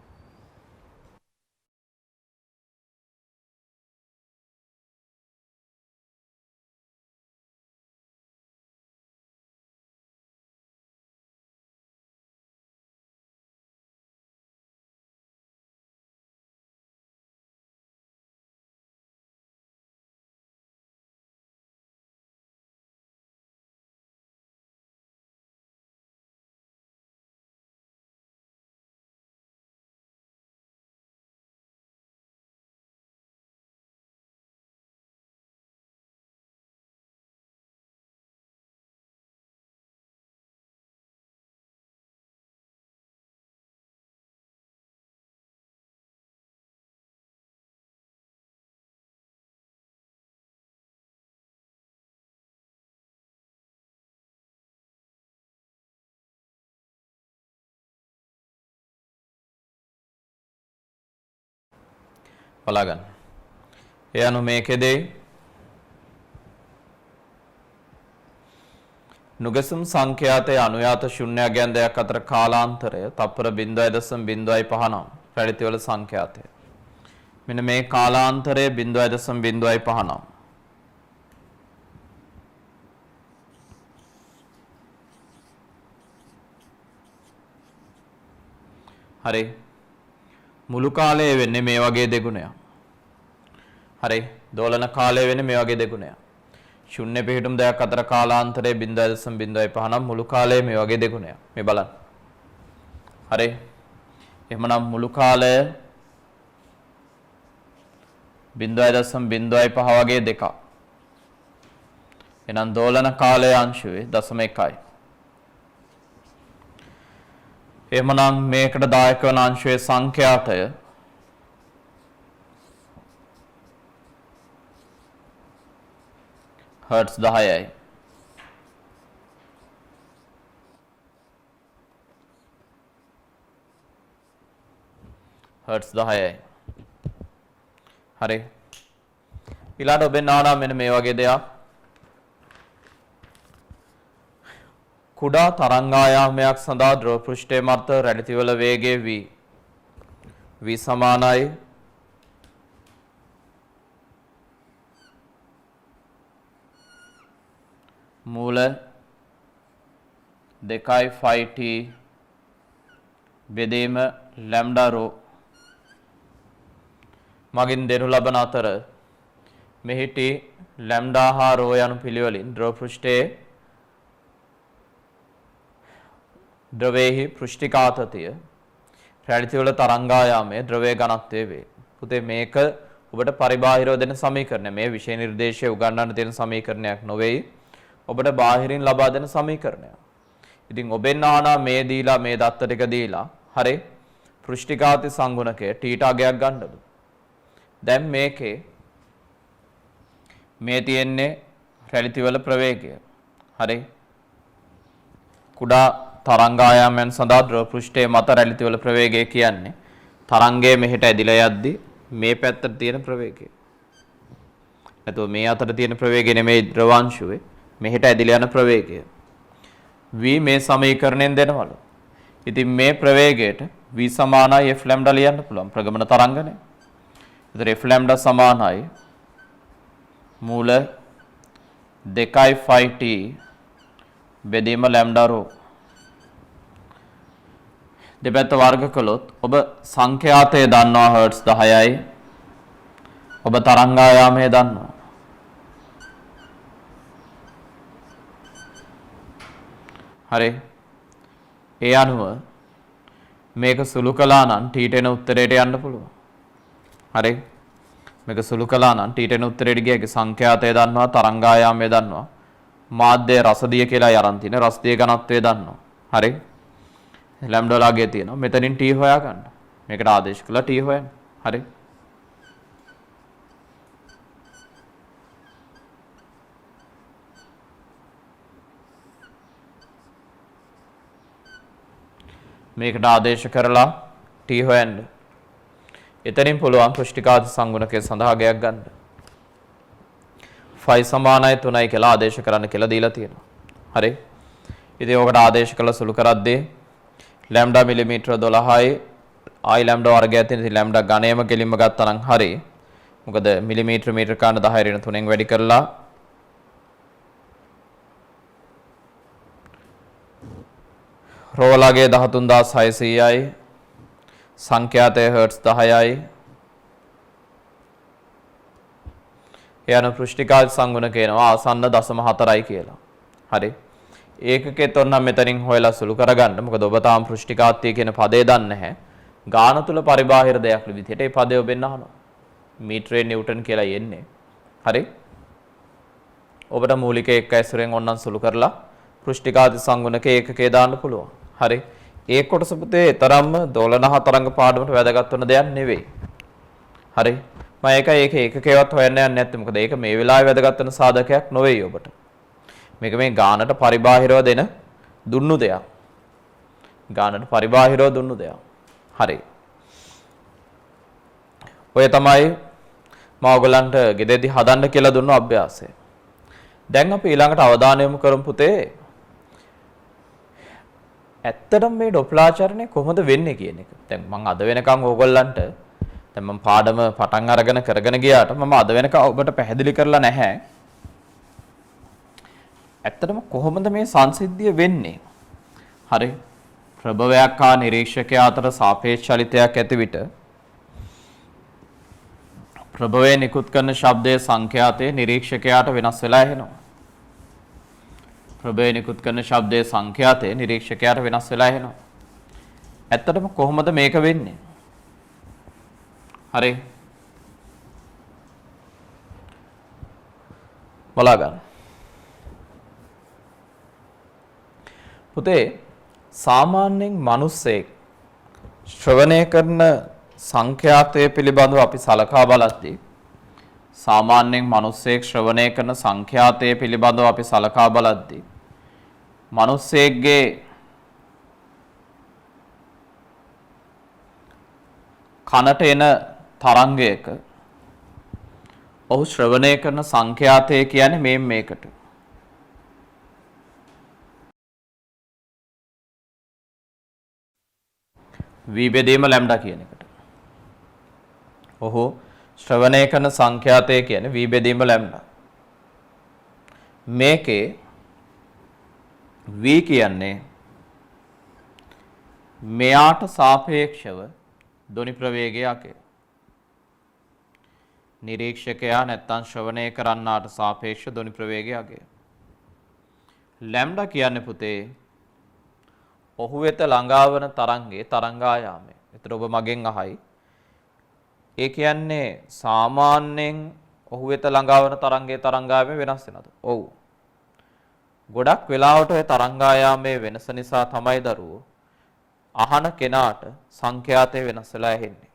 බලාගන්න. ඒ අනුව මේකෙදී නුගැසුම් සංඛ්‍යාතයේ අනුයාත ශුන්‍යාගයන් දෙක අතර කාලාන්තරය තප්පර 0.05 නම් පැවැත්වල සංඛ්‍යාතය. මෙන්න මේ කාලාන්තරය 0.05 නම්. හරි. මුළු කාලය වෙන්නේ මේ වගේ දෙගුණයක්. හරි. දෝලන කාලය වෙන්නේ මේ වගේ දෙගුණයක්. ශුන්‍ය පිහිටුම් දෙකක් අතර කාලාන්තරය 0.05 නම් මුළු කාලය මේ වගේ දෙගුණයක්. මේ බලන්න. හරි. එහෙමනම් මුළු කාලය 0.05 වගේ දෙකක්. එහෙනම් දෝලන කාලය අංශුවේ 0.1යි. එහෙමනම් මේකට දායක වන අංශයේ සංඛ්‍යාතය හර්ට්ස් 10යි. හර්ට්ස් 10යි. හරි. ඊළාට ඔබෙන් ආවනම් මෙන්න මේ වගේ දෙයක්. කුඩා තරංගායාමයක් සඳහා ද්‍රව පෘෂ්ඨයේ මත රැලිතිවල වේගය v සමානයි මූල 2යි phi t බෙදීම lambda rho මගින් දෙනු ලබන අතර මෙහි t lambda හා rho යනු පිළිවෙලින් ද්‍රව පෘෂ්ඨයේ ද්‍රවයේහි පෘෂ්ඨිකාතතිය රැලිතිවල තරංගායාමයේ ද්‍රවයේ ඝනත්වය වේ. පුතේ මේක ඔබට පරිබාහිරව දෙන සමීකරණය. මේ විෂය නිර්දේශයේ උගන්වන්න තියෙන සමීකරණයක් නොවේයි. ඔබට බාහිරින් ලබා දෙන සමීකරණයක්. ඉතින් ඔබෙන් ආනා මේ දීලා මේ දත්ත ටික දීලා හරි පෘෂ්ඨිකාති සංගුණකය ටීට අගයක් ගන්නලු. දැන් මේකේ මේ තියෙන්නේ රැලිතිවල ප්‍රවේගය. හරි කුඩා තරංගායාමයන් සඳහා ද්‍රව පෘෂ්ඨයේ මත රැලිතිවල ප්‍රවේගය කියන්නේ තරංගය මෙහෙට ඇදිලා යද්දී මේ පැත්තට තියෙන ප්‍රවේගය. එතකොට මේ අතර තියෙන ප්‍රවේගය නෙමෙයි ද්‍රවාංශුවේ මෙහෙට ඇදිලා යන ප්‍රවේගය. v මේ සමීකරණයෙන් දෙනවලු. ඉතින් මේ ප්‍රවේගයට v සමානයි f lambda ලියන්න පුළුවන් ප්‍රගමන තරංගනේ. එතකොට f lambda සමානයි මූල 2යි phi t බෙදීම lambda rho දෙපැත්ත වර්ග කළොත් ඔබ සංඛ්‍යාතය දන්නවා හර්ට්ස් 10යි. ඔබ තරංගායාමය දන්නවා. හරි. ඒ අනුව මේක සුළු කළා නම් ටීට එන උත්තරයට යන්න පුළුවන්. හරි. මේක සුළු කළා නම් ටීට එන උත්තරයට ගියගේ සංඛ්‍යාතය දන්නවා තරංගායාමය දන්නවා. මාධ්‍ය රසදිය කියලා යරන් තියෙන රසදිය ඝනත්වය දන්නවා. හරි. lambda ලාගේ තියෙනවා. මෙතනින් t හොයා ගන්න. මේකට ආදේශ කළා t හොයන්න. හරි. මේකට ආදේශ කරලා t හොයන්න. එතනින් පුළුවන් පෘෂ්ඨිකාති සංගුණකයේ සඳහා ගයක් ගන්න. phi සමානයි 3යි කියලා ආදේශ කරන්න කියලා දීලා තියෙනවා. හරි. ඉතින් ඔකට ආදේශ කළ සුළු කරද්දී lambda මිලිමීටර 12යි i lambda වර්ගයක් තියෙන ඉතින් lambda ඝනයම කෙලින්ම ගත්තා නම් හරි. මොකද මිලිමීටර මීටර කාණ 10 ඍණ 3ෙන් වැඩි කරලා රෝලාගේ 13600යි සංඛ්‍යාතය හර්ට්ස් 10යි යන පෘෂ්ඨිකාති සංගුණක එනවා ආසන්න 0.4යි කියලා. හරි. ඒකකෙත් ඔන්න මෙතනින් හොයලා සුළු කරගන්න. මොකද ඔබ තාම පෘෂ්ඨිකාත්‍ය කියන පදේ දන්නේ නැහැ. ගාන තුල පරිබාහිර දෙයක් විදිහට ඒ පදේ ඔබෙන් අහනවා. මීටරේ නිව්ටන් කියලා යන්නේ. හරි. ඔබට මූලික එක් ඇසුරෙන් ඔන්නම් සුළු කරලා පෘෂ්ඨිකාති සංගුණක ඒකකේ දාන්න පුළුවන්. හරි. ඒ කොටස පුතේ තරම්ම දෝලන තරංග පාඩමට වැදගත් වෙන දෙයක් නෙවෙයි. හරි. මම ඒක ඒකකේවත් හොයන්න යන්නේ නැත්නම් මොකද ඒක මේ වෙලාවේ වැදගත් වෙන සාධකයක් නොවේයි ඔබට. මේක මේ ගානට පරිබාහිරව දෙන දුන්නු දෙයක්. ගානට පරිබාහිරව දුන්නු දෙයක්. හරි. ඔය තමයි මම ඔයගලන්ට ගෙදෙද්දි හදන්න කියලා දුන්නු අභ්‍යාසය. දැන් අපි ඊළඟට අවධානය යොමු කරමු පුතේ. ඇත්තටම මේ ඩොප්ලාචරණය කොහොමද වෙන්නේ කියන එක. දැන් මම අද වෙනකන් ඕගොල්ලන්ට දැන් මම පාඩම පටන් අරගෙන කරගෙන ගියාට මම අද වෙනකන් ඔබට පැහැදිලි කරලා නැහැ. ඇත්තටම කොහොමද මේ සංසිද්ධිය වෙන්නේ? හරි. ප්‍රභවයක් හා නිරීක්ෂකයා අතර සාපේක්ෂ චලිතයක් ඇති විට ප්‍රභවයේ නිකුත් කරන ශබ්දයේ සංඛ්‍යාතය නිරීක්ෂකයාට වෙනස් වෙලා එනවා. ප්‍රභවයේ නිකුත් කරන ශබ්දයේ සංඛ්‍යාතය නිරීක්ෂකයාට වෙනස් වෙලා එනවා. ඇත්තටම කොහොමද මේක වෙන්නේ? හරි. බලගන්න. පුතේ සාමාන්‍යයෙන් මිනිස්සෙක් ශ්‍රවණය කරන සංඛ්‍යාතය පිළිබඳව අපි සලකා බලද්දී සාමාන්‍යයෙන් මිනිස්සෙක් ශ්‍රවණය කරන සංඛ්‍යාතය පිළිබඳව අපි සලකා බලද්දී මිනිස්සෙක්ගේ කනට එන තරංගයක ඔහු ශ්‍රවණය කරන සංඛ්‍යාතය කියන්නේ මේකට. v බෙදීම ලැම්ඩා කියන එකට. ඔහු ශ්‍රවණය කරන සංඛ්‍යාතය කියන්නේ v බෙදීම ලැම්ඩා. මේකේ v කියන්නේ මෙයාට සාපේක්ෂව ධ්වනි ප්‍රවේගයක්. නිරීක්ෂකයා නැත්තම් ශ්‍රවණය කරන්නාට සාපේක්ෂ ධ්වනි ප්‍රවේගයක්. ලැම්ඩා කියන්නේ පුතේ ඔහු වෙත ළඟාවන තරංගයේ තරංගායාමය. ඒතර ඔබ මගෙන් අහයි. ඒ කියන්නේ සාමාන්‍යයෙන් ඔහු වෙත ළඟාවන තරංගයේ තරංගායාමය වෙනස් වෙනවද? ඔව්. ගොඩක් වෙලාවට ඔය තරංගායාමයේ වෙනස නිසා තමයි දරුවෝ අහන කෙනාට සංඛ්‍යාතය වෙනස් වෙලා ඇහෙන්නේ.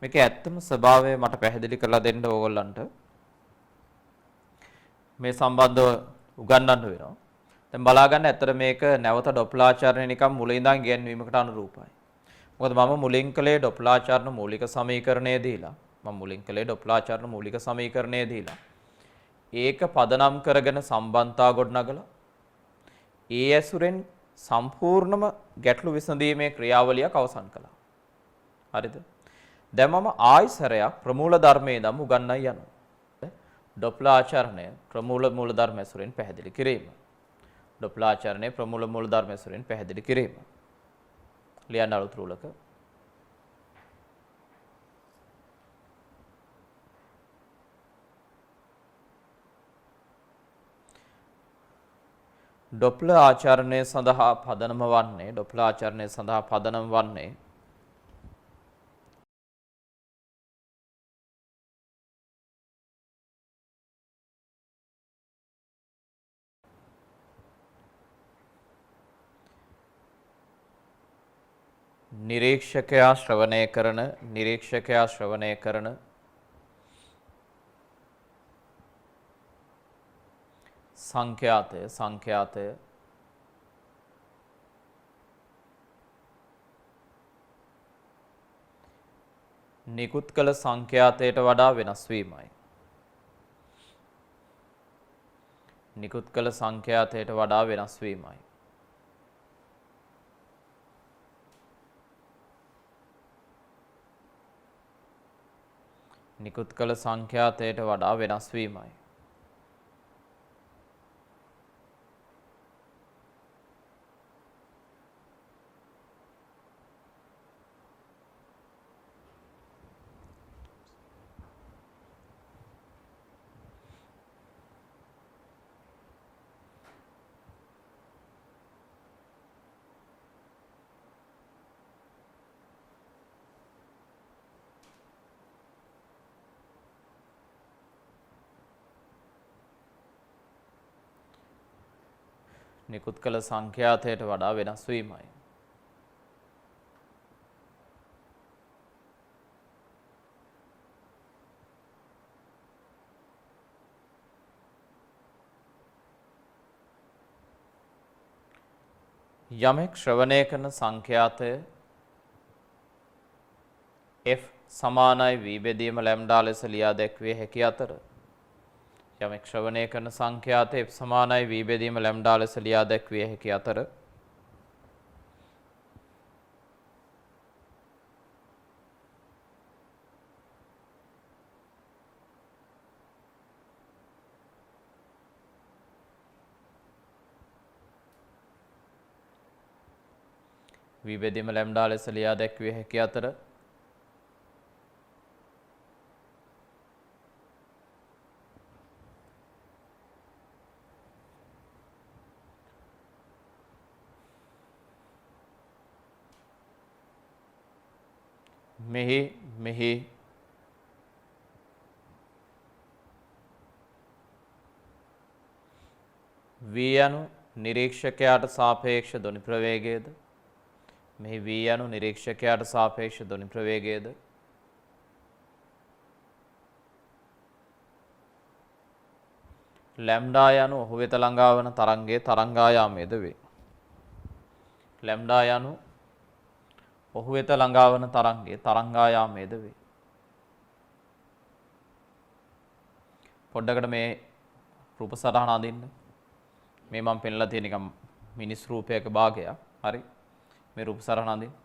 මේක ඇත්තම ස්වභාවය මට පැහැදිලි කරලා දෙන්න ඕගොල්ලන්ට මේ සම්බන්ධව උගන්වන්න වෙනවා. දැන් බලා ගන්න ඇත්තට මේක නැවත ඩොප්ලාචාරණය නිකන් මුලින් ඉඳන් ඉගෙනීමකට අනුරූපයි. මොකද මම මුලින් කළේ ඩොප්ලාචාරණ මූලික සමීකරණය දීලා ඒක පදනම් කරගෙන සම්බන්ධතා ගොඩනගලා ඒ ඇසුරෙන් සම්පූර්ණම ගැටලු විසඳීමේ ක්‍රියාවලියක් අවසන් කළා. හරිද? දැන් මම ආයසරයක් ප්‍රමූල ධර්මයේ දම උගන්වන්න යනවා. ඩොප්ලාචාරණය ප්‍රමූල මූල ධර්ම ඇසුරෙන් පැහැදිලි කිරීම. ඩොප්ලාචාරණය ප්‍රමූල මූල ධර්ම ඇසුරෙන් පැහැදිලි කිරීම. ලියන්න අලුත් රූලක. ඩොප්ලර් ආචරණය සඳහා පදනම වන්නේ නිරීක්ෂකයා ශ්‍රවණය කරන සංඛ්‍යාතය නිකුත් කළ සංඛ්‍යාතයට වඩා වෙනස් වීමයි. නිකුත් කළ සංඛ්‍යාතයට වඩා වෙනස් වීමයි. නිකුත් කළ සංඛ්‍යාතයට වඩා වෙනස් වීමයි. නිකුත් කළ සංඛ්‍යාතයට වඩා වෙනස් වීමයි. යමෙක් ශ්‍රවණය කරන සංඛ්‍යාතය f සමානයි v බෙදීම ලැම්ඩා ලෙස ලියා දැක්විය හැකි අතර යමෙක් ශ්‍රවණය කරන සංඛ්‍යාතය f සමානයි v බෙදීම ලැම්ඩා ලෙස ලියා දැක්විය හැකි අතර v බෙදීම ලැම්ඩා ලෙස ලියා දැක්විය හැකි අතර මෙහි v යනු නිරීක්ෂකයාට සාපේක්ෂ ධ්වනි ප්‍රවේගයද මෙහි v යනු නිරීක්ෂකයාට සාපේක්ෂ ධ්වනි ප්‍රවේගයද ලැම්ඩා යනු ඔහු වෙත ළඟා වන තරංගයේ තරංගායාමයද වේ. ලැම්ඩා යනු ඔහු වෙත ළඟා වන තරංගයේ තරංගායාමයද වේ. පොඩ්ඩකට මේ රූප සටහන අඳින්න. මේ මම පෙන්ලා තියෙන නිකම් මිනිස් රූපයක භාගයක්. හරි. මේ රූප සටහන අඳින්න.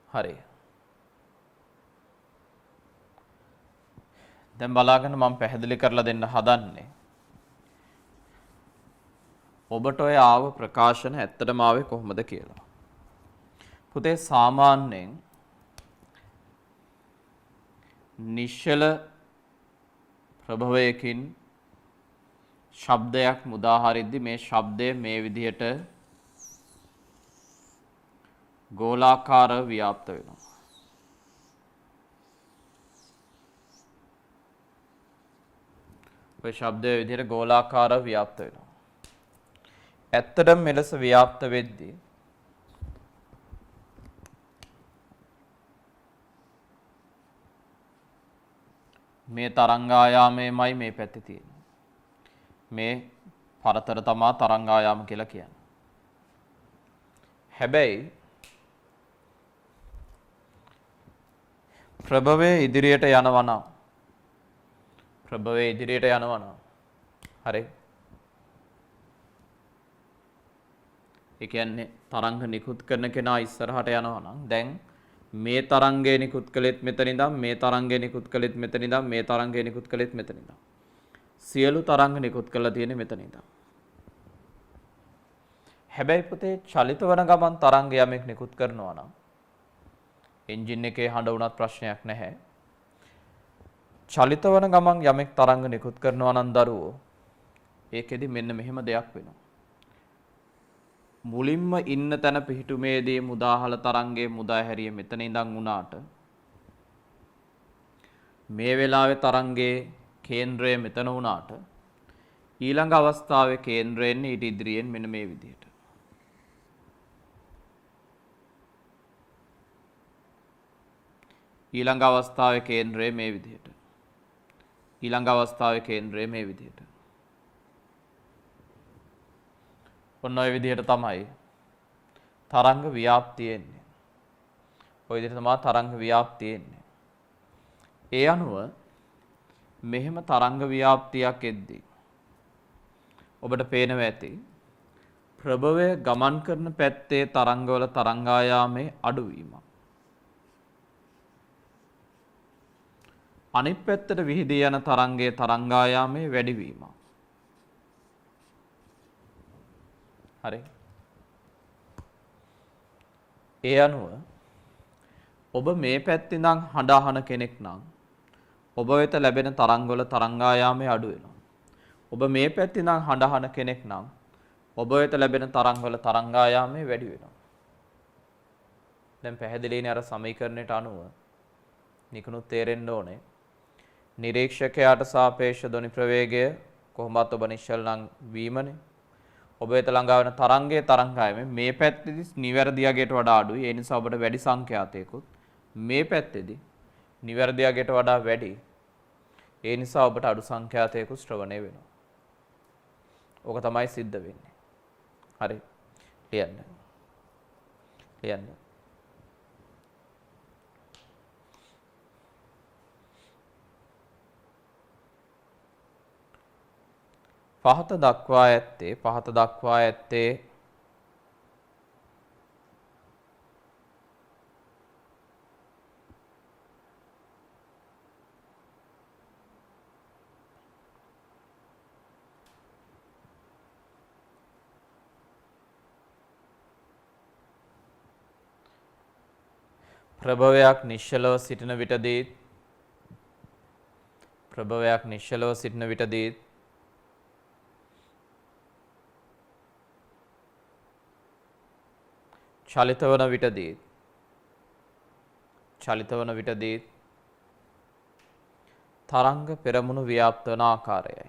හරි. දැන් බලාගෙන මම පැහැදිලි කරලා දෙන්න හදන්නේ. ඔබට ඔය ආව ප්‍රකාශන ඇත්තටම ආවේ කොහොමද කියලා. පුතේ සාමාන්‍යයෙන් නිශ්චල ප්‍රභවයකින් ශබ්දයක් මුදා හරිද්දි මේ ශබ්දය මේ විදිහට ගෝලාකාරව ව්‍යාප්ත වෙනවා. ඔය ශබ්දයේ විදිහට ගෝලාකාරව ව්‍යාප්ත වෙනවා. ඇත්තටම මෙලෙස ව්‍යාප්ත වෙද්දී මේ තරංගායාමයමයි මේ පැත්තේ තියෙන්නේ. මේ පරතර තමා තරංගායාම කියලා කියන්නේ. හැබැයි ප්‍රභවයේ ඉදිරියට යනවා නම් හරි. ඒ කියන්නේ තරංග නිකුත් කරන කෙනා ඉස්සරහට යනවා නම් දැන් මේ තරංගය නිකුත් කළෙත් මෙතන ඉඳන් මේ තරංගය නිකුත් කළෙත් මෙතන ඉඳන් මේ තරංගය නිකුත් කළෙත් මෙතන ඉඳන් සියලු තරංග නිකුත් කරලා තියෙන්නේ මෙතන ඉඳන්. හැබැයි පුතේ චලිත වන ගමන් තරංග යමෙක් නිකුත් කරනවා නම් එන්ජින් එකේ හඬ වුණත් ප්‍රශ්නයක් නැහැ. චලිත වන ගමන් යමෙක් තරංග නිකුත් කරනවා නම් දරුවෝ ඒකෙදි මෙන්න මෙහෙම දෙයක් වෙනවා. මුලින්ම ඉන්න තැන පිහිටුමේදී මුදාහල තරංගයේ මුදා හැරිය මෙතන ඉඳන් වුණාට මේ වෙලාවේ තරංගයේ කේන්ද්‍රය මෙතන වුණාට ඊළඟ අවස්ථාවේ කේන්ද්‍රය එන්නේ ඊට ඉදිරියෙන් මෙන්න මේ විදිහට. ඊළඟ අවස්ථාවේ කේන්ද්‍රය මේ විදිහට. ඊළඟ අවස්ථාවේ කේන්ද්‍රය මේ විදිහට. ඔන්න ඔය විදිහට තමයි තරංග ව්‍යාප්තිය එන්නේ. ඔය විදිහට තමයි තරංග ව්‍යාප්තිය එන්නේ. ඒ අනුව මෙහෙම තරංග ව්‍යාප්තියක් එද්දී ඔබට පේනවා ඇති ප්‍රභවය ගමන් කරන පැත්තේ තරංගවල තරංගායාමයේ අඩුවීමක්. අනිත් පැත්තට විහිදී යන තරංගයේ තරංගායාමයේ වැඩිවීමක්. හරි. ඒ අනුව ඔබ මේ පැත්තේ ඉඳන් හඬ අහන කෙනෙක් නම් ඔබ වෙත ලැබෙන තරංගවල තරංගායාමය අඩු වෙනවා. ඔබ මේ පැත්තේ ඉඳන් හඬ අහන කෙනෙක් නම් ඔබ වෙත ලැබෙන තරංගවල තරංගායාමය වැඩි වෙනවා. දැන් පැහැදිලිනේ අර සමීකරණයට අනුව නිකුණුත් තේරෙන්න ඕනේ. නිරීක්ෂකයාට සාපේක්ෂ ධ්වනි ප්‍රවේගය කොහොමවත් ඔබ නිශ්චල නම් වීමනේ. ඔබ වෙත ළඟා වෙන තරංගයේ තරංගායම මේ පැත්තේදී නිවැරදි අගයට වඩා අඩුයි. ඒ නිසා ඔබට වැඩි සංඛ්‍යාතයකුත් මේ පැත්තේදී නිවැරදි අගයට වඩා වැඩි. ඒ නිසා ඔබට අඩු සංඛ්‍යාතයකුත් ශ්‍රවණය වෙනවා. ඕක තමයි සිද්ධ වෙන්නේ. හරි. ලියන්න. පහත දක්වා ඇත්තේ ප්‍රභවයක් නිශ්චලව සිටින විටදී චලිත වන විටදී තරංග පෙරමුණු ව්‍යාප්ත වන ආකාරයයි.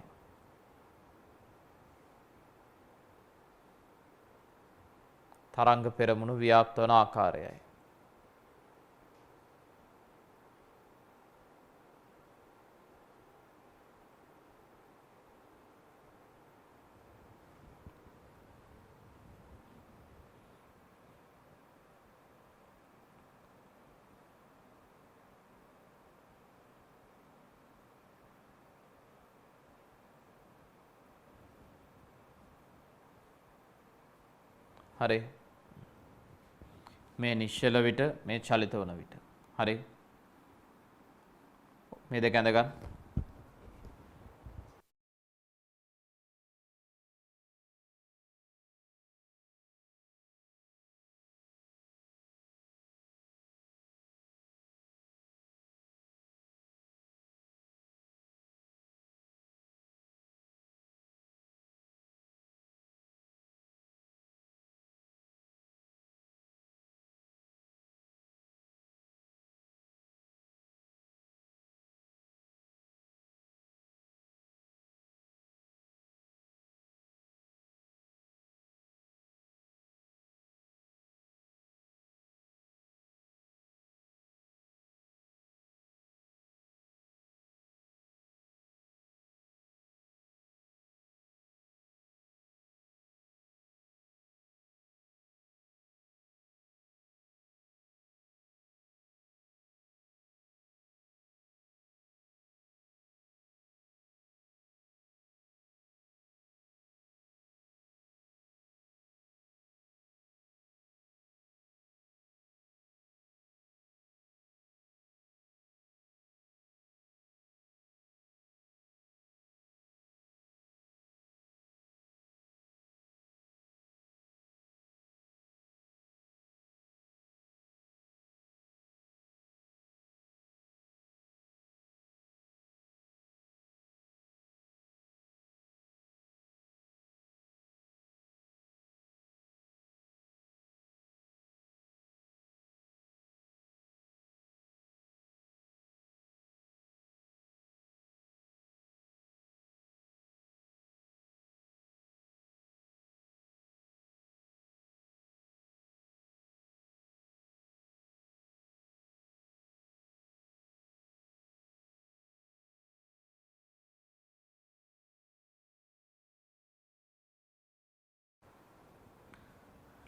තරංග පෙරමුණු ව්‍යාප්ත වන ආකාරයයි. හරි. මේ නිශ්චල විට මේ චලිත වන විට. හරි. මේ දෙක ඇඳ ගන්න.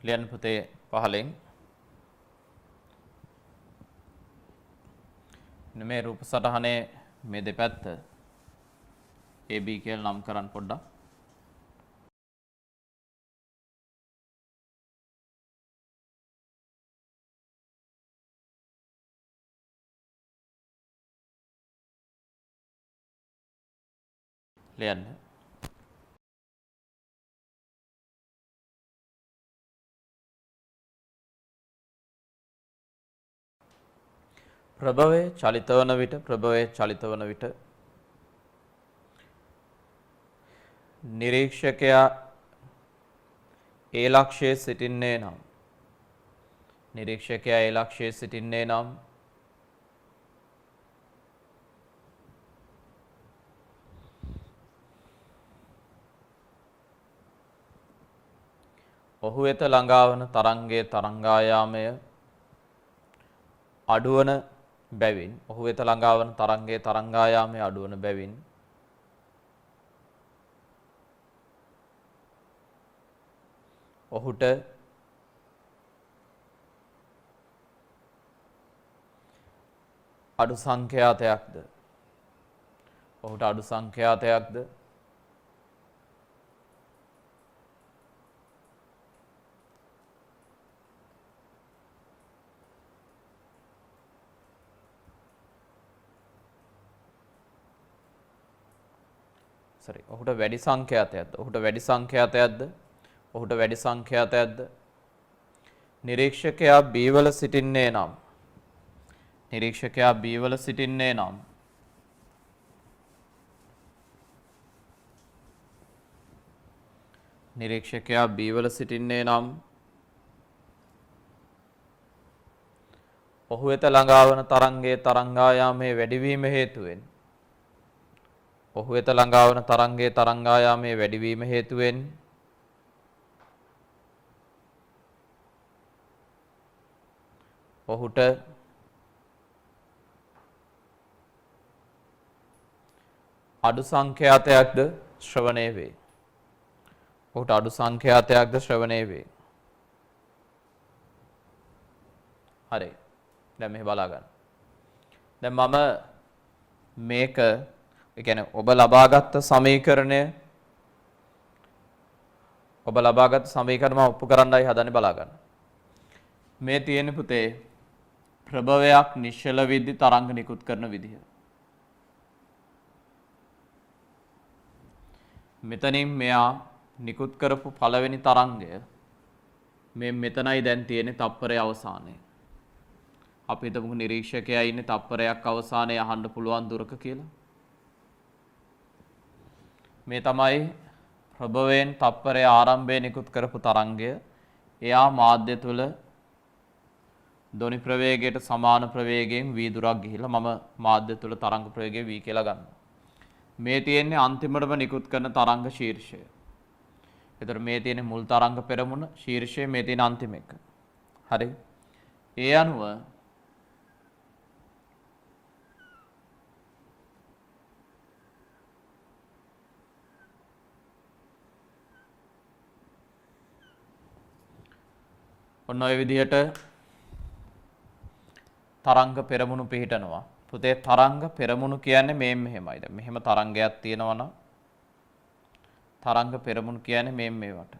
ලියන්න පුතේ පහලෙන්. මේ රූප සටහනේ මේ දෙපැත්ත AB කියලා නම් කරන් පොඩ්ඩක්. ලියන්න. ප්‍රභවයේ චලිත වන විට නිරීක්ෂකයා ඒ ලක්ෂයේ සිටින්නේ නම් ඔහු වෙත ළඟාවන තරංගයේ තරංගායාමය අඩුවන බැවින් ඔහුට අඩු සංඛ්‍යාතයක්ද ඔහුට වැඩි සංඛ්‍යාතයක්ද නිරීක්ෂකයා B වල සිටින්නේ නම් නිරීක්ෂකයා B වල සිටින්නේ නම් නිරීක්ෂකයා B වල සිටින්නේ නම් ඔහු වෙත ළඟාවන තරංගයේ තරංගායාමයේ වැඩිවීම හේතුවෙන් ඔහු වෙත ළඟාවන තරංගයේ තරංගායාමයේ වැඩිවීම හේතුවෙන් ඔහුට අඩු සංඛ්‍යාතයක්ද ශ්‍රවණය වේ. ඔහුට අඩු සංඛ්‍යාතයක්ද ශ්‍රවණය වේ. හරි. දැන් මෙහෙ බලා ගන්න. දැන් මම මේක ඒ කියන්නේ ඔබ ලබාගත් සමීකරණය මම ඔප්පු කරන්නයි හදන්නේ බලා ගන්න. මේ තියෙන පුතේ ප්‍රභවයක් නිශ්චල විද්දි තරංග නිකුත් කරන විදිහ. මෙතනින් මෙයා නිකුත් කරපු පළවෙනි තරංගය මේ මෙතනයි දැන් තියෙන්නේ තප්පරයේ අවසානයේ. අපි හිතමු නිරීක්ෂකයා ඉන්නේ තප්පරයක් අවසානයේ අහන්න පුළුවන් දුරක කියලා. මේ තමයි ප්‍රභවයෙන් තප්පරයේ ආරම්භයේ නිකුත් කරපු තරංගය. එයා මාධ්‍ය තුල ධ්වනි ප්‍රවේගයට සමාන ප්‍රවේගයෙන් v දුරක් ගිහිල්ලා මම මාධ්‍ය තුල තරංග ප්‍රවේගය v කියලා ගන්නවා. මේ තියෙන්නේ අන්තිමටම නිකුත් කරන තරංග ශීර්ෂය. ඒතර මේ තියෙන්නේ මුල් තරංග පෙරමුණ ශීර්ෂය මේ තියෙන අන්තිම එක. හරි. ඒ අනුව ඔන්න ඔය විදිහට තරංග පෙරමුණු පිහිටනවා. පුතේ තරංග පෙරමුණු කියන්නේ මේ මෙහෙමයි. දැන් මෙහෙම තරංගයක් තියෙනවා නම් තරංග පෙරමුණු කියන්නේ මේවට.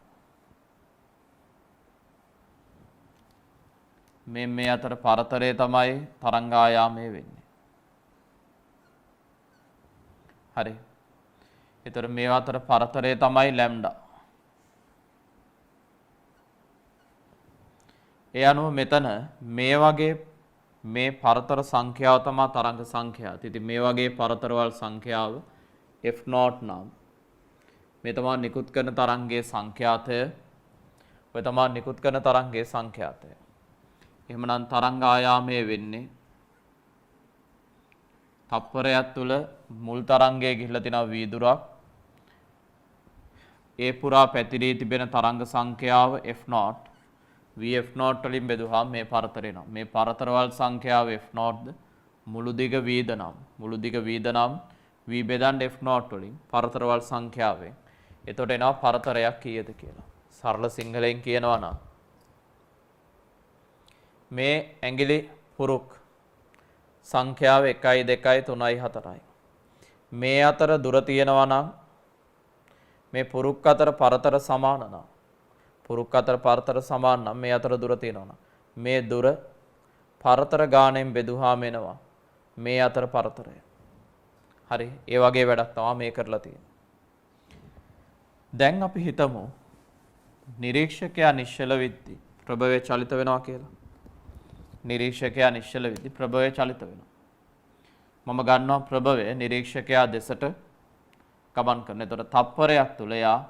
මේ අතර පරතරය තමයි තරංගායාමය වෙන්නේ. හරි. ඒතර මේ අතර පරතරය තමයි ලැම්ඩා. ඒ අනුව මෙතන මේ වගේ මේ පරතර සංඛ්‍යාව තමයි තරංග සංඛ්‍යාව. ඉතින් මේ වගේ පරතරවල් සංඛ්‍යාව f0 නම් මේ තමයි නිකුත් කරන තරංගයේ සංඛ්‍යාතය. ඔය තමයි නිකුත් කරන තරංගයේ සංඛ්‍යාතය. එහෙමනම් තරංග ආයාමය වෙන්නේ තප්පරයක් තුල මුල් තරංගයේ ගිහිල්ලා තිනවා v දුරක්. ඒ පුරා පැතිරී තිබෙන තරංග සංඛ්‍යාව f0 vf0 වලින් බෙදුවාම මේ පරතර එනවා. මේ පරතරවල් සංඛ්‍යාව f0ද මුළු දිග vද නම් v බෙදන්න f0 වලින් පරතරවල් සංඛ්‍යාවෙන්. එතකොට එනවා පරතරයක් කීයද කියලා. සරල සිංහලෙන් කියනවා නම් මේ ඇඟිලි පුරුක් සංඛ්‍යාව 1 2 3 4යි. මේ අතර දුර තියෙනවා නම් මේ පුරුක් අතර පරතර සමාන නම් පුරුක් අතර පරතර සමාන නම් මේ අතර දුර තියෙනවා නම් මේ දුර පරතර ගාණයෙන් බෙදුවාම එනවා මේ අතර පරතරය. හරි. ඒ වගේ වැඩක් තමයි මේ කරලා තියෙන්නේ. දැන් අපි හිතමු නිරීක්ෂකයා නිශ්චල විද්දි ප්‍රභවය චලිත වෙනවා කියලා. නිරීක්ෂකයා නිශ්චල විද්දි ප්‍රභවය චලිත වෙනවා. මම ගන්නවා ප්‍රභවය නිරීක්ෂකයා දෙසට ගමන් කරන. එතකොට තප්පරයක් තුල යා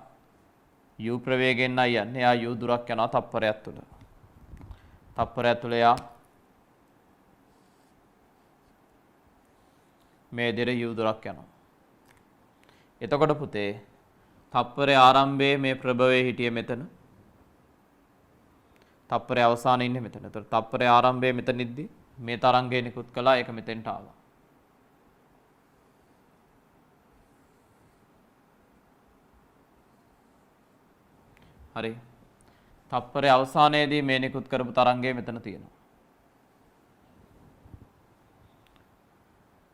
u ප්‍රවේගයෙන් යන්නේ. යා u දුරක් යනවා තප්පරයක් තුල. තප්පරයක් තුල යා මේ විදිහට u දුරක් යනවා. එතකොට පුතේ තප්පරේ ආරම්භයේ මේ ප්‍රභවයේ හිටියේ මෙතන. තප්පරේ අවසානයේ ඉන්නේ මෙතන. එතකොට තප්පරේ ආරම්භයේ මෙතනින්දී මේ තරංගය නිකුත් කළා. ඒක මෙතෙන්ට ආවා. හරි. තප්පරේ අවසානයේදී මේ නිකුත් කරපු තරංගය මෙතන තියෙනවා.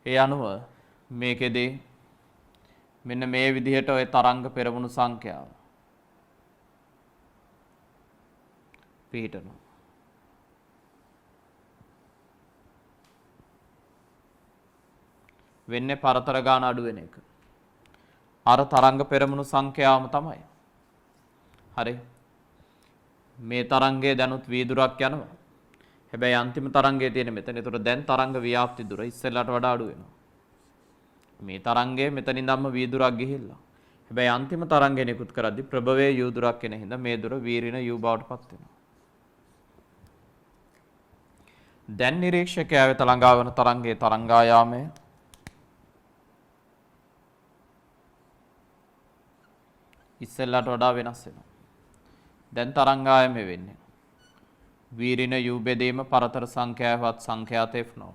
ඒ අනුව මේකෙදී මෙන්න මේ විදිහට ওই තරංග පෙරමුණු සංඛ්‍යාව පිහිටනවා. වෙන්නේ පරතර ගාන අඩු වෙන එක. අර තරංග පෙරමුණු සංඛ්‍යාවම තමයි. හරි. මේ තරංගයේ දැනුත් v දුරක් යනවා. හැබැයි අන්තිම තරංගයේ තියෙන මෙතන. ඒතර දැන් තරංග ව්‍යාප්ති දුර ඉස්සෙල්ලාට වඩා අඩු වෙනවා. මේ තරංගයේ මෙතනින් ධම්ම වීදුරක් ගිහිල්ලා. හැබැයි අන්තිම තරංගය නිකුත් කරද්දී ප්‍රභවයේ යූ දුරක් එන හින්දා මේ දුර වීරින යූ බවට පත් වෙනවා. දැන් නිරීක්ෂකයා වෙත ළඟා වන තරංගයේ තරංගායාමය ඉස්සෙල්ලාට වඩා වෙනස් වෙනවා. දැන් තරංගායමය වෙන්නේ වීරින යූ බෙදීම පරතර සංඛ්‍යාවත් සංඛ්‍යාත F නෝ.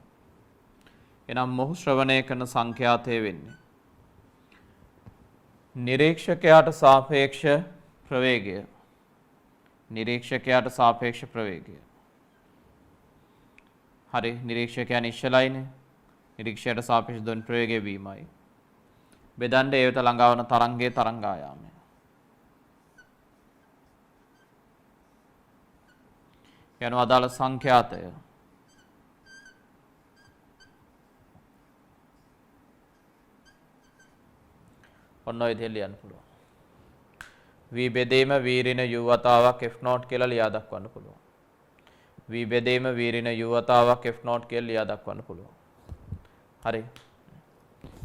එනම් මොහු ශ්‍රවණය කරන සංඛ්‍යාතය වෙන්නේ නිරීක්ෂකයාට සාපේක්ෂ ප්‍රවේගය. නිරීක්ෂකයාට සාපේක්ෂ ප්‍රවේගය. හරි නිරීක්ෂකයා නිශ්චලයිනේ. නිරීක්ෂකයාට සාපේක්ෂ ධ්වනි ප්‍රවේගය වීමයි. බෙදන්න ඒ වෙත ළඟා වන තරංගයේ තරංගායාමය. යන අදාළ සංඛ්‍යාතය ඔන්න ඔය විදිහට ලියන්න පුළුවන්. v බෙදීම වීරින u වතාවක් f not කියලා ලියා දක්වන්න පුළුවන්. v බෙදීම වීරින u වතාවක් f not කියලා ලියා දක්වන්න පුළුවන්. හරි.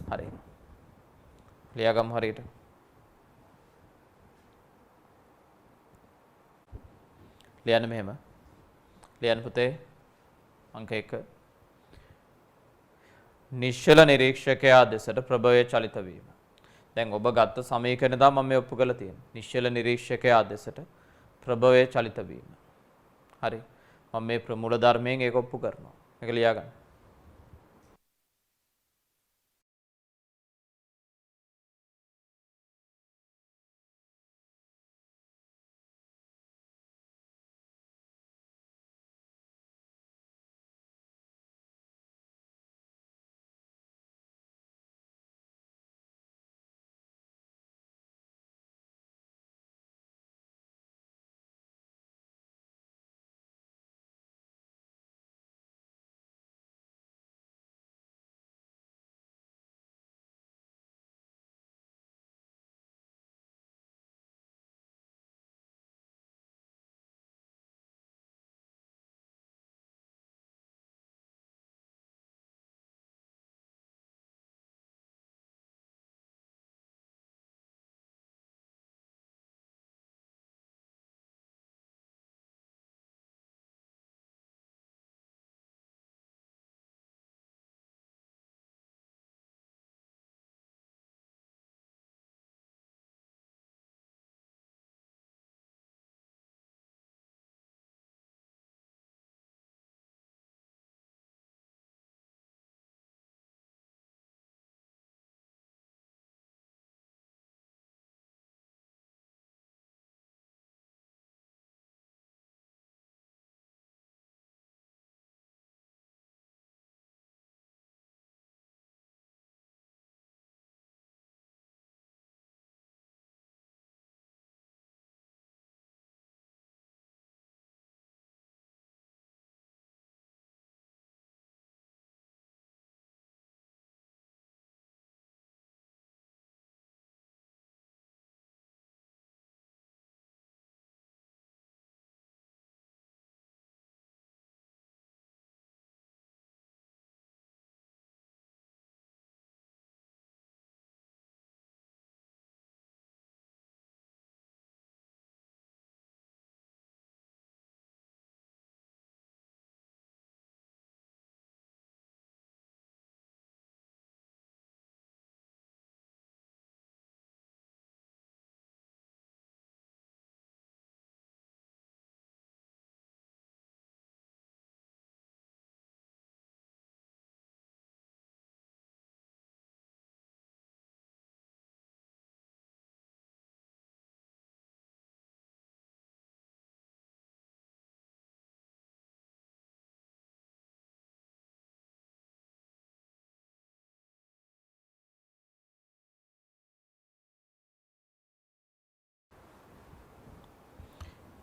හරි. ලියාගමු හරියට. ලියන්න මෙහෙම. ලියන්න පුතේ අංක 1 නිශ්චල නිරීක්ෂකයා දෙසට ප්‍රභවයේ චලිත වීම. දැන් ඔබ ගත්ත සමීකරණ තමයි මම මේ ඔප්පු කරලා තියෙන්නේ. නිශ්චල නිරීක්ෂකයා දෙසට ප්‍රභවයේ චලිත වීම. හරි. මම මේ ප්‍රමූල ධර්මයෙන් ඒක ඔප්පු කරනවා. මේක ලියා ගන්න.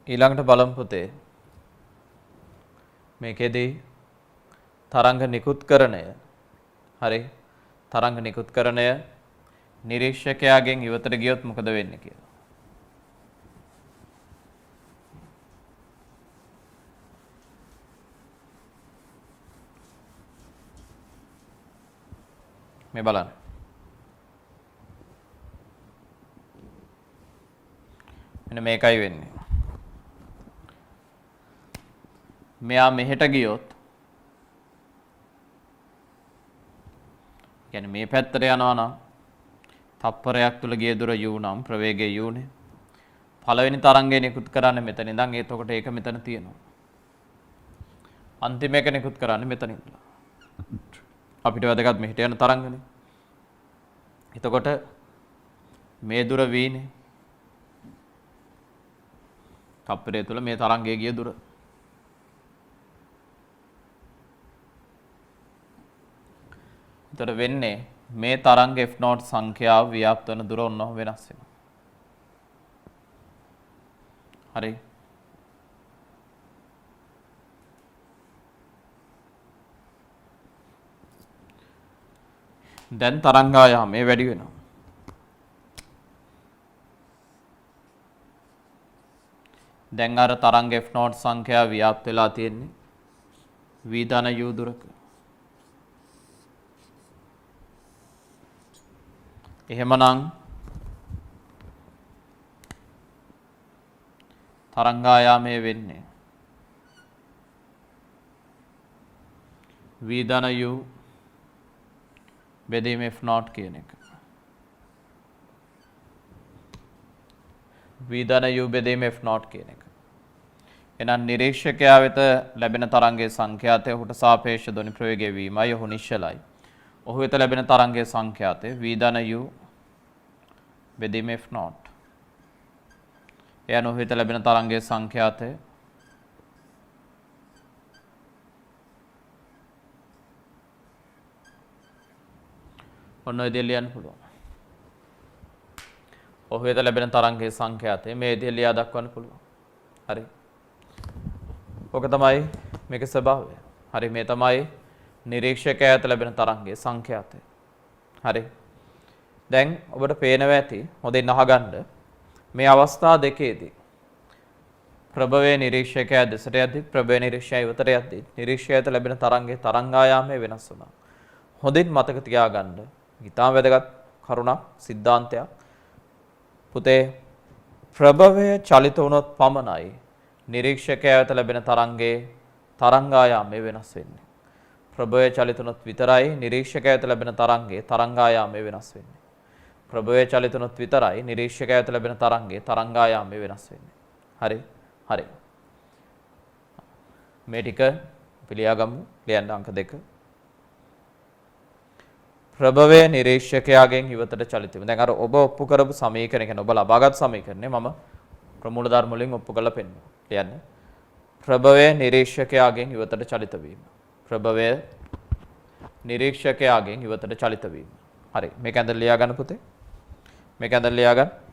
ඊළඟට බලමු පුතේ මේකෙදී තරංග නිකුත්කරණය හරි තරංග නිකුත්කරණය නිරීක්ෂකයාගෙන් ඉවතට ගියොත් මොකද වෙන්නේ කියලා. මේ බලන්න. මෙන්න මේකයි වෙන්නේ. මෙයා මෙහෙට ගියොත් කියන්නේ මේ පැත්තට යනවා නම් තප්පරයක් තුල ගිය දුර u නම් ප්‍රවේගය u නේ. පළවෙනි තරංගය නිකුත් කරන්නේ මෙතන ඉඳන් එතකොට ඒක මෙතන තියෙනවා. අන්තිම එක නිකුත් කරන්නේ මෙතන ඉඳලා. අපිට වැදගත් මෙහෙට යන තරංගනේ. එතකොට මේ දුර v නේ. තප්පරය තුල මේ තරංගයේ ගිය දුර. එතකොට වෙන්නේ මේ තරංග f0 සංඛ්‍යාව ව්‍යාප්ත වෙන දුර ඔන්නව වෙනස් වෙනවා. හරි. දැන් තරංගායාමය වැඩි වෙනවා. දැන් අර තරංග f0 සංඛ්‍යාව ව්‍යාප්ත වෙලා තියෙන්නේ v ධන u දුරක. එහෙමනම් තරංගායාමය වෙන්නේ v ධන u බෙදීම f0 කියන එක. v ධන u බෙදීම f0 කියන එක. එහෙනම් නිරීක්ෂකයා වෙත ලැබෙන තරංගයේ සංඛ්‍යාතය ඔහුට සාපේක්ෂ ධ්වනි ප්‍රවේගය වීමයි ඔහු නිශ්චලයි. ඔහු වෙත ලැබෙන තරංගයේ සංඛ්‍යාතය v ධන u බෙදීම f0. එයන් ඔහු වෙත ලැබෙන තරංගයේ සංඛ්‍යාතය ඔන්න ඔය විදිහට ලියන්න පුළුවන්. ඔහු වෙත ලැබෙන තරංගයේ සංඛ්‍යාතය මේ විදිහට ලියා දක්වන්න පුළුවන්. හරි. ඔක තමයි මේකේ ස්වභාවය. හරි මේ තමයි නිරීක්ෂකයා වෙත ලැබෙන තරංගයේ සංඛ්‍යාතය. හරි. දැන් ඔබට පේනවා ඇති හොඳින් අහගන්න මේ අවස්ථා දෙකේදී ප්‍රභවයේ නිරීක්ෂකයා දෙසට යද්දි ප්‍රභවයේ නිරීක්ෂකයා ඉවතට යද්දි නිරීක්ෂකයා වෙත ලැබෙන තරංගයේ තරංගායාමය වෙනස් වෙනවා. හොඳින් මතක තියාගන්න. ඊටාම වැදගත් කරුණක් සිද්ධාන්තයක්. පුතේ ප්‍රභවය චලිත වුණොත් පමණයි නිරීක්ෂකයා වෙත ලැබෙන තරංගයේ තරංගායාමය වෙනස් වෙන්නේ. ප්‍රභවය චලිත වුණොත් විතරයි නිරීක්ෂකයා වෙත ලැබෙන තරංගයේ තරංගායාමය වෙනස් වෙන්නේ. ප්‍රභවය චලිත වුණොත් විතරයි නිරීක්ෂකයා වෙත ලැබෙන තරංගයේ තරංගායාමය වෙනස් වෙන්නේ. හරි? හරි. මේ ටික පිළියාගමු. ලියන්න අංක 2. ප්‍රභවය නිරීක්ෂකයාගෙන් ඉවතට චලිත වීම. දැන් අර ඔබ ඔප්පු කරපු සමීකරණ කියන්නේ ඔබ ලබාගත් සමීකරණේ මම ප්‍රමූල ධර්ම වලින් ඔප්පු කරලා පෙන්නනවා. ලියන්න. ප්‍රභවය නිරීක්ෂකයාගෙන් ඉවතට චලිත වීම. ප්‍රභවය නිරීක්ෂකයාගෙන් ඉවතට චලිත වීම. හරි. මේක ඇඳලා ලියා ගන්න පුතේ. මේක ඇඳලා ලියා ගන්න.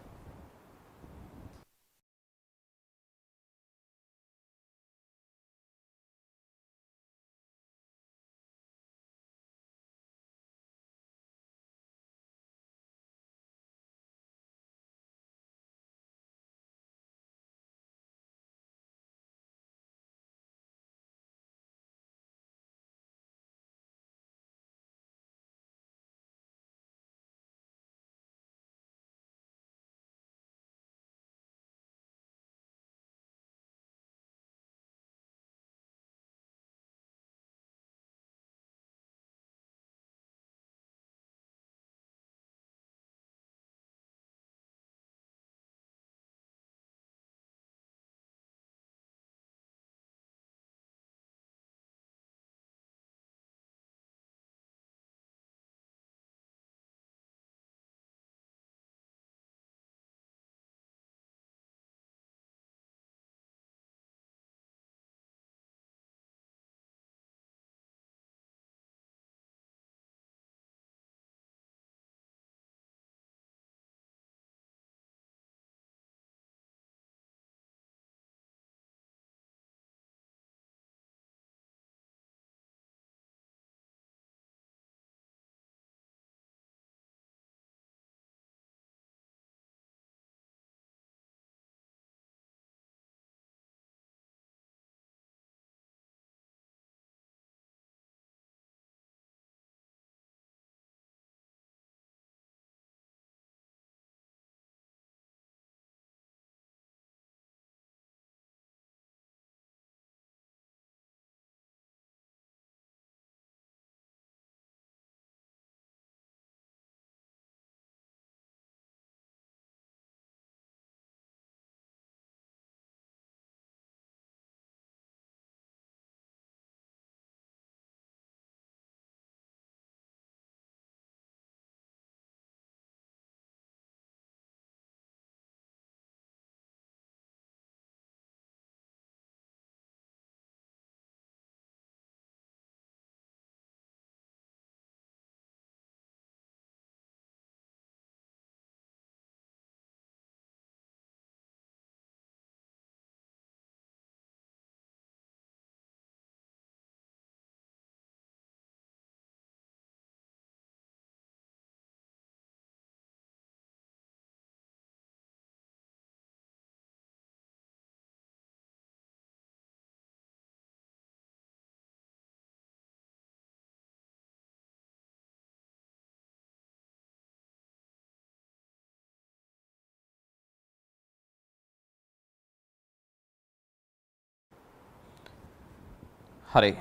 හරි.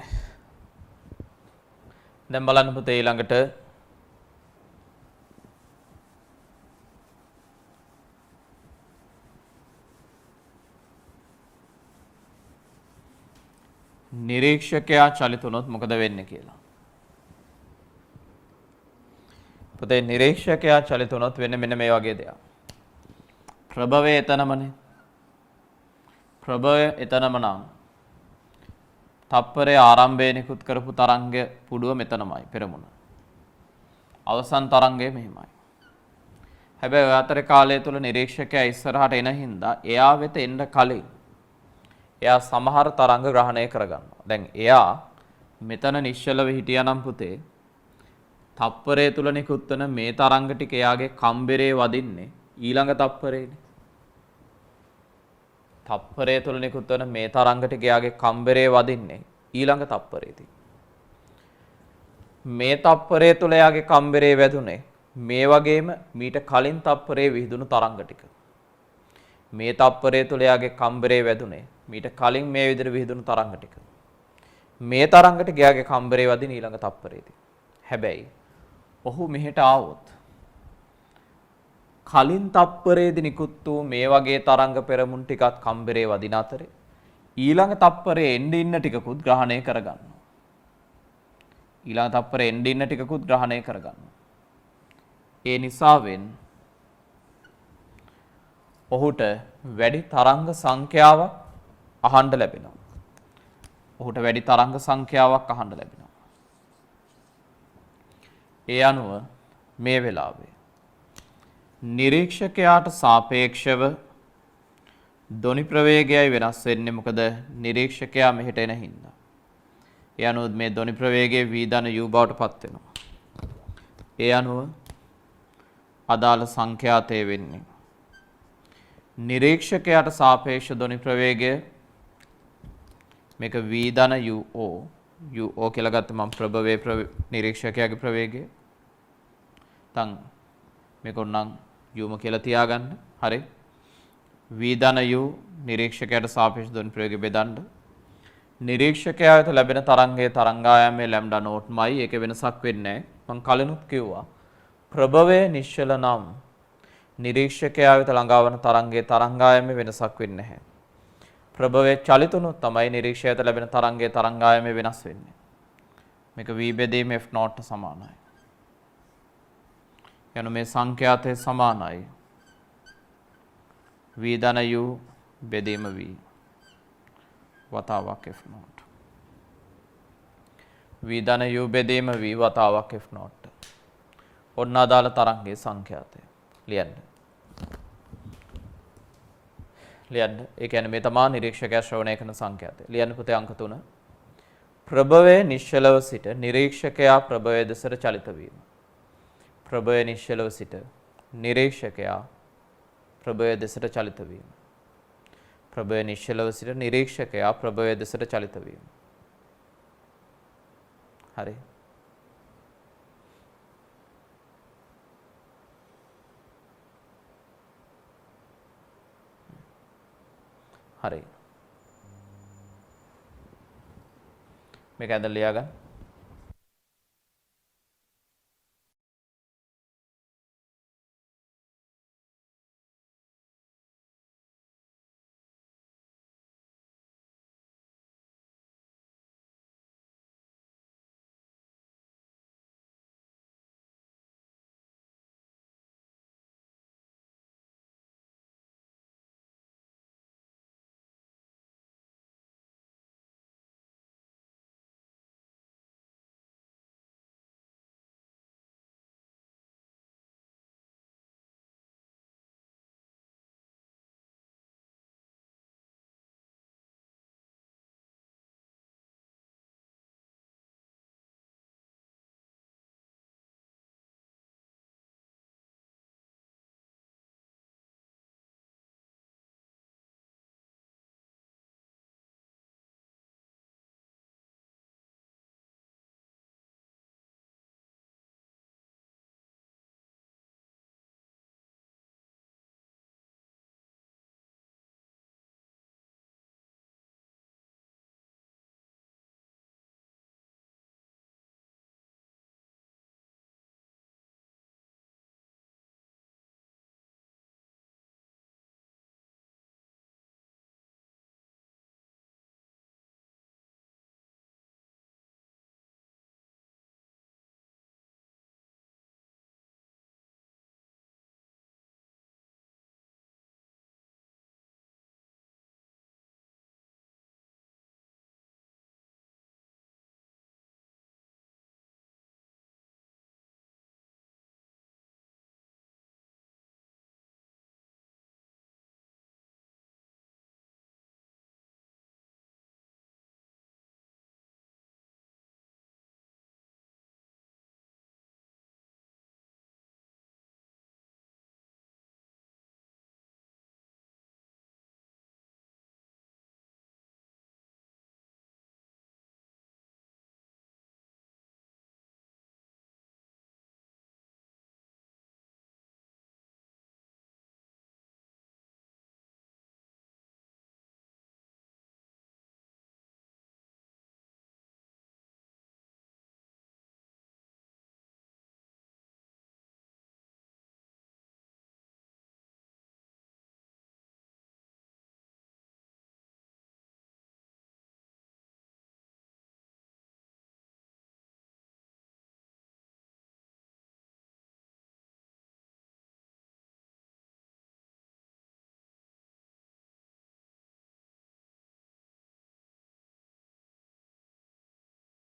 දැන් බලන්න පුතේ ඊළඟට නිරීක්ෂකයා චලිත වුණොත් මොකද වෙන්නේ කියලා. පුතේ නිරීක්ෂකයා චලිත වුණොත් වෙන්නේ මෙන්න මේ වගේ දෙයක්. ප්‍රභවය එතනමනේ. ප්‍රභවය එතනම නම් තප්පරයේ ආරම්භයේ නිකුත් කරපු තරංග පුඩුව මෙතනමයි පෙරමුණ. අවසන් තරංගය මෙහිමයි. හැබැයි ඔය අතර කාලය තුල නිරීක්ෂකයා ඉස්සරහට එන හින්දා එයා වෙත එන්න කලින් එයා සමහර තරංග ග්‍රහණය කරගන්නවා. දැන් එයා මෙතන නිශ්චලව හිටියානම් පුතේ තප්පරය තුල නිකුත් වෙන මේ තරංග ටික එයාගේ කම්බරේ වදින්නේ ඊළඟ තප්පරේනේ. තප්පරය තුල නිකුත් වෙන මේ තරංග ටික එයාගේ කම්බරේ වදින්නේ ඊළඟ තප්පරේදී. මේ තප්පරය තුල එයාගේ කම්බරේ වැදුනේ මේ වගේම මීට කලින් තප්පරේ විහිදුණු තරංග ටික. මේ තප්පරය තුල එයාගේ කම්බරේ වැදුනේ මීට කලින් මේ විදිහට විහිදුණු තරංග ටික. මේ තරංග ටික එයාගේ කම්බරේ වදින ඊළඟ තප්පරේදී. හැබැයි ඔහු මෙහෙට ආවොත් කලින් තප්පරේදී නිකුත් වූ මේ වගේ තරංග පෙරමුණු ටිකත් කම්බරේ වදින අතරේ ඊළඟ තප්පරේ එන්න ඉන්න ටිකකුත් ග්‍රහණය කරගන්නවා. ඊළඟ තප්පරේ එන්න ඉන්න ටිකකුත් ග්‍රහණය කරගන්නවා. ඒ නිසාවෙන් ඔහුට වැඩි තරංග සංඛ්‍යාවක් අහන්න ලැබෙනවා. ඔහුට වැඩි තරංග සංඛ්‍යාවක් අහන්න ලැබෙනවා. ඒ අනුව මේ වෙලාවේ නිරීක්ෂකයාට සාපේක්ෂව ධ්වනි ප්‍රවේගයයි වෙනස් වෙන්නේ. මොකද නිරීක්ෂකයා මෙහෙට එන හින්දා. ඒ අනුව මේ ධ්වනි ප්‍රවේගයේ v ධන u බවට පත් වෙනවා. ඒ අනුව අදාළ සංඛ්‍යාතය වෙන්නේ නිරීක්ෂකයාට සාපේක්ෂ ධ්වනි ප්‍රවේගය මේක v ධන uo කියලා ගත්ත මම ප්‍රභවයේ නිරීක්ෂකයාගේ ප්‍රවේගය. තන් මේක උන්නම් uම කියලා තියාගන්න. හරි. v ධන u නිරීක්ෂකයාට සාපේක්ෂ ධ්වනි ප්‍රවේගය බෙදන්න. නිරීක්ෂකයා වෙත ලැබෙන තරංගයේ තරංගායමයේ ලැම්ඩා නෝට්මයි. ඒකේ වෙනසක් වෙන්නේ නැහැ. මම කලිනුත් කිව්වා. ප්‍රභවය නිශ්චල නම් නිරීක්ෂකයා වෙත ළඟාවන තරංගයේ තරංගායමයේ වෙනසක් වෙන්නේ නැහැ. ප්‍රභවයේ චලිතුණොත් තමයි නිරීක්ෂකයාට ලැබෙන තරංගයේ තරංගායමයේ වෙනස් වෙන්නේ. මේක v බෙදීම f0 සමානයි. යනු මේ සංඛ්‍යාතය සමානයි v ධන u බෙදීම v වතාවක් f0. v ධන u බෙදීම v වතාවක් f0. ඔන්න අදාළ තරංගයේ සංඛ්‍යාතය ලියන්න. ඒ කියන්නේ මේ තමයි නිරීක්ෂකයා ශ්‍රවණය කරන සංඛ්‍යාතය. ලියන්න පුතේ අංක 3. ප්‍රභවයේ නිශ්චලව සිට නිරීක්ෂකයා ප්‍රභවයේ දෙසට චලිත වීම. ප්‍රභවයේ නිශ්චලව සිට නිරීක්ෂකයා ප්‍රභවයේ දෙසට චලිත වීම. ප්‍රභවයේ නිශ්චලව සිට නිරීක්ෂකයා ප්‍රභවයේ දෙසට චලිත වීම. හරි. හරි. මේක ඇඳලා ලියා ගන්න.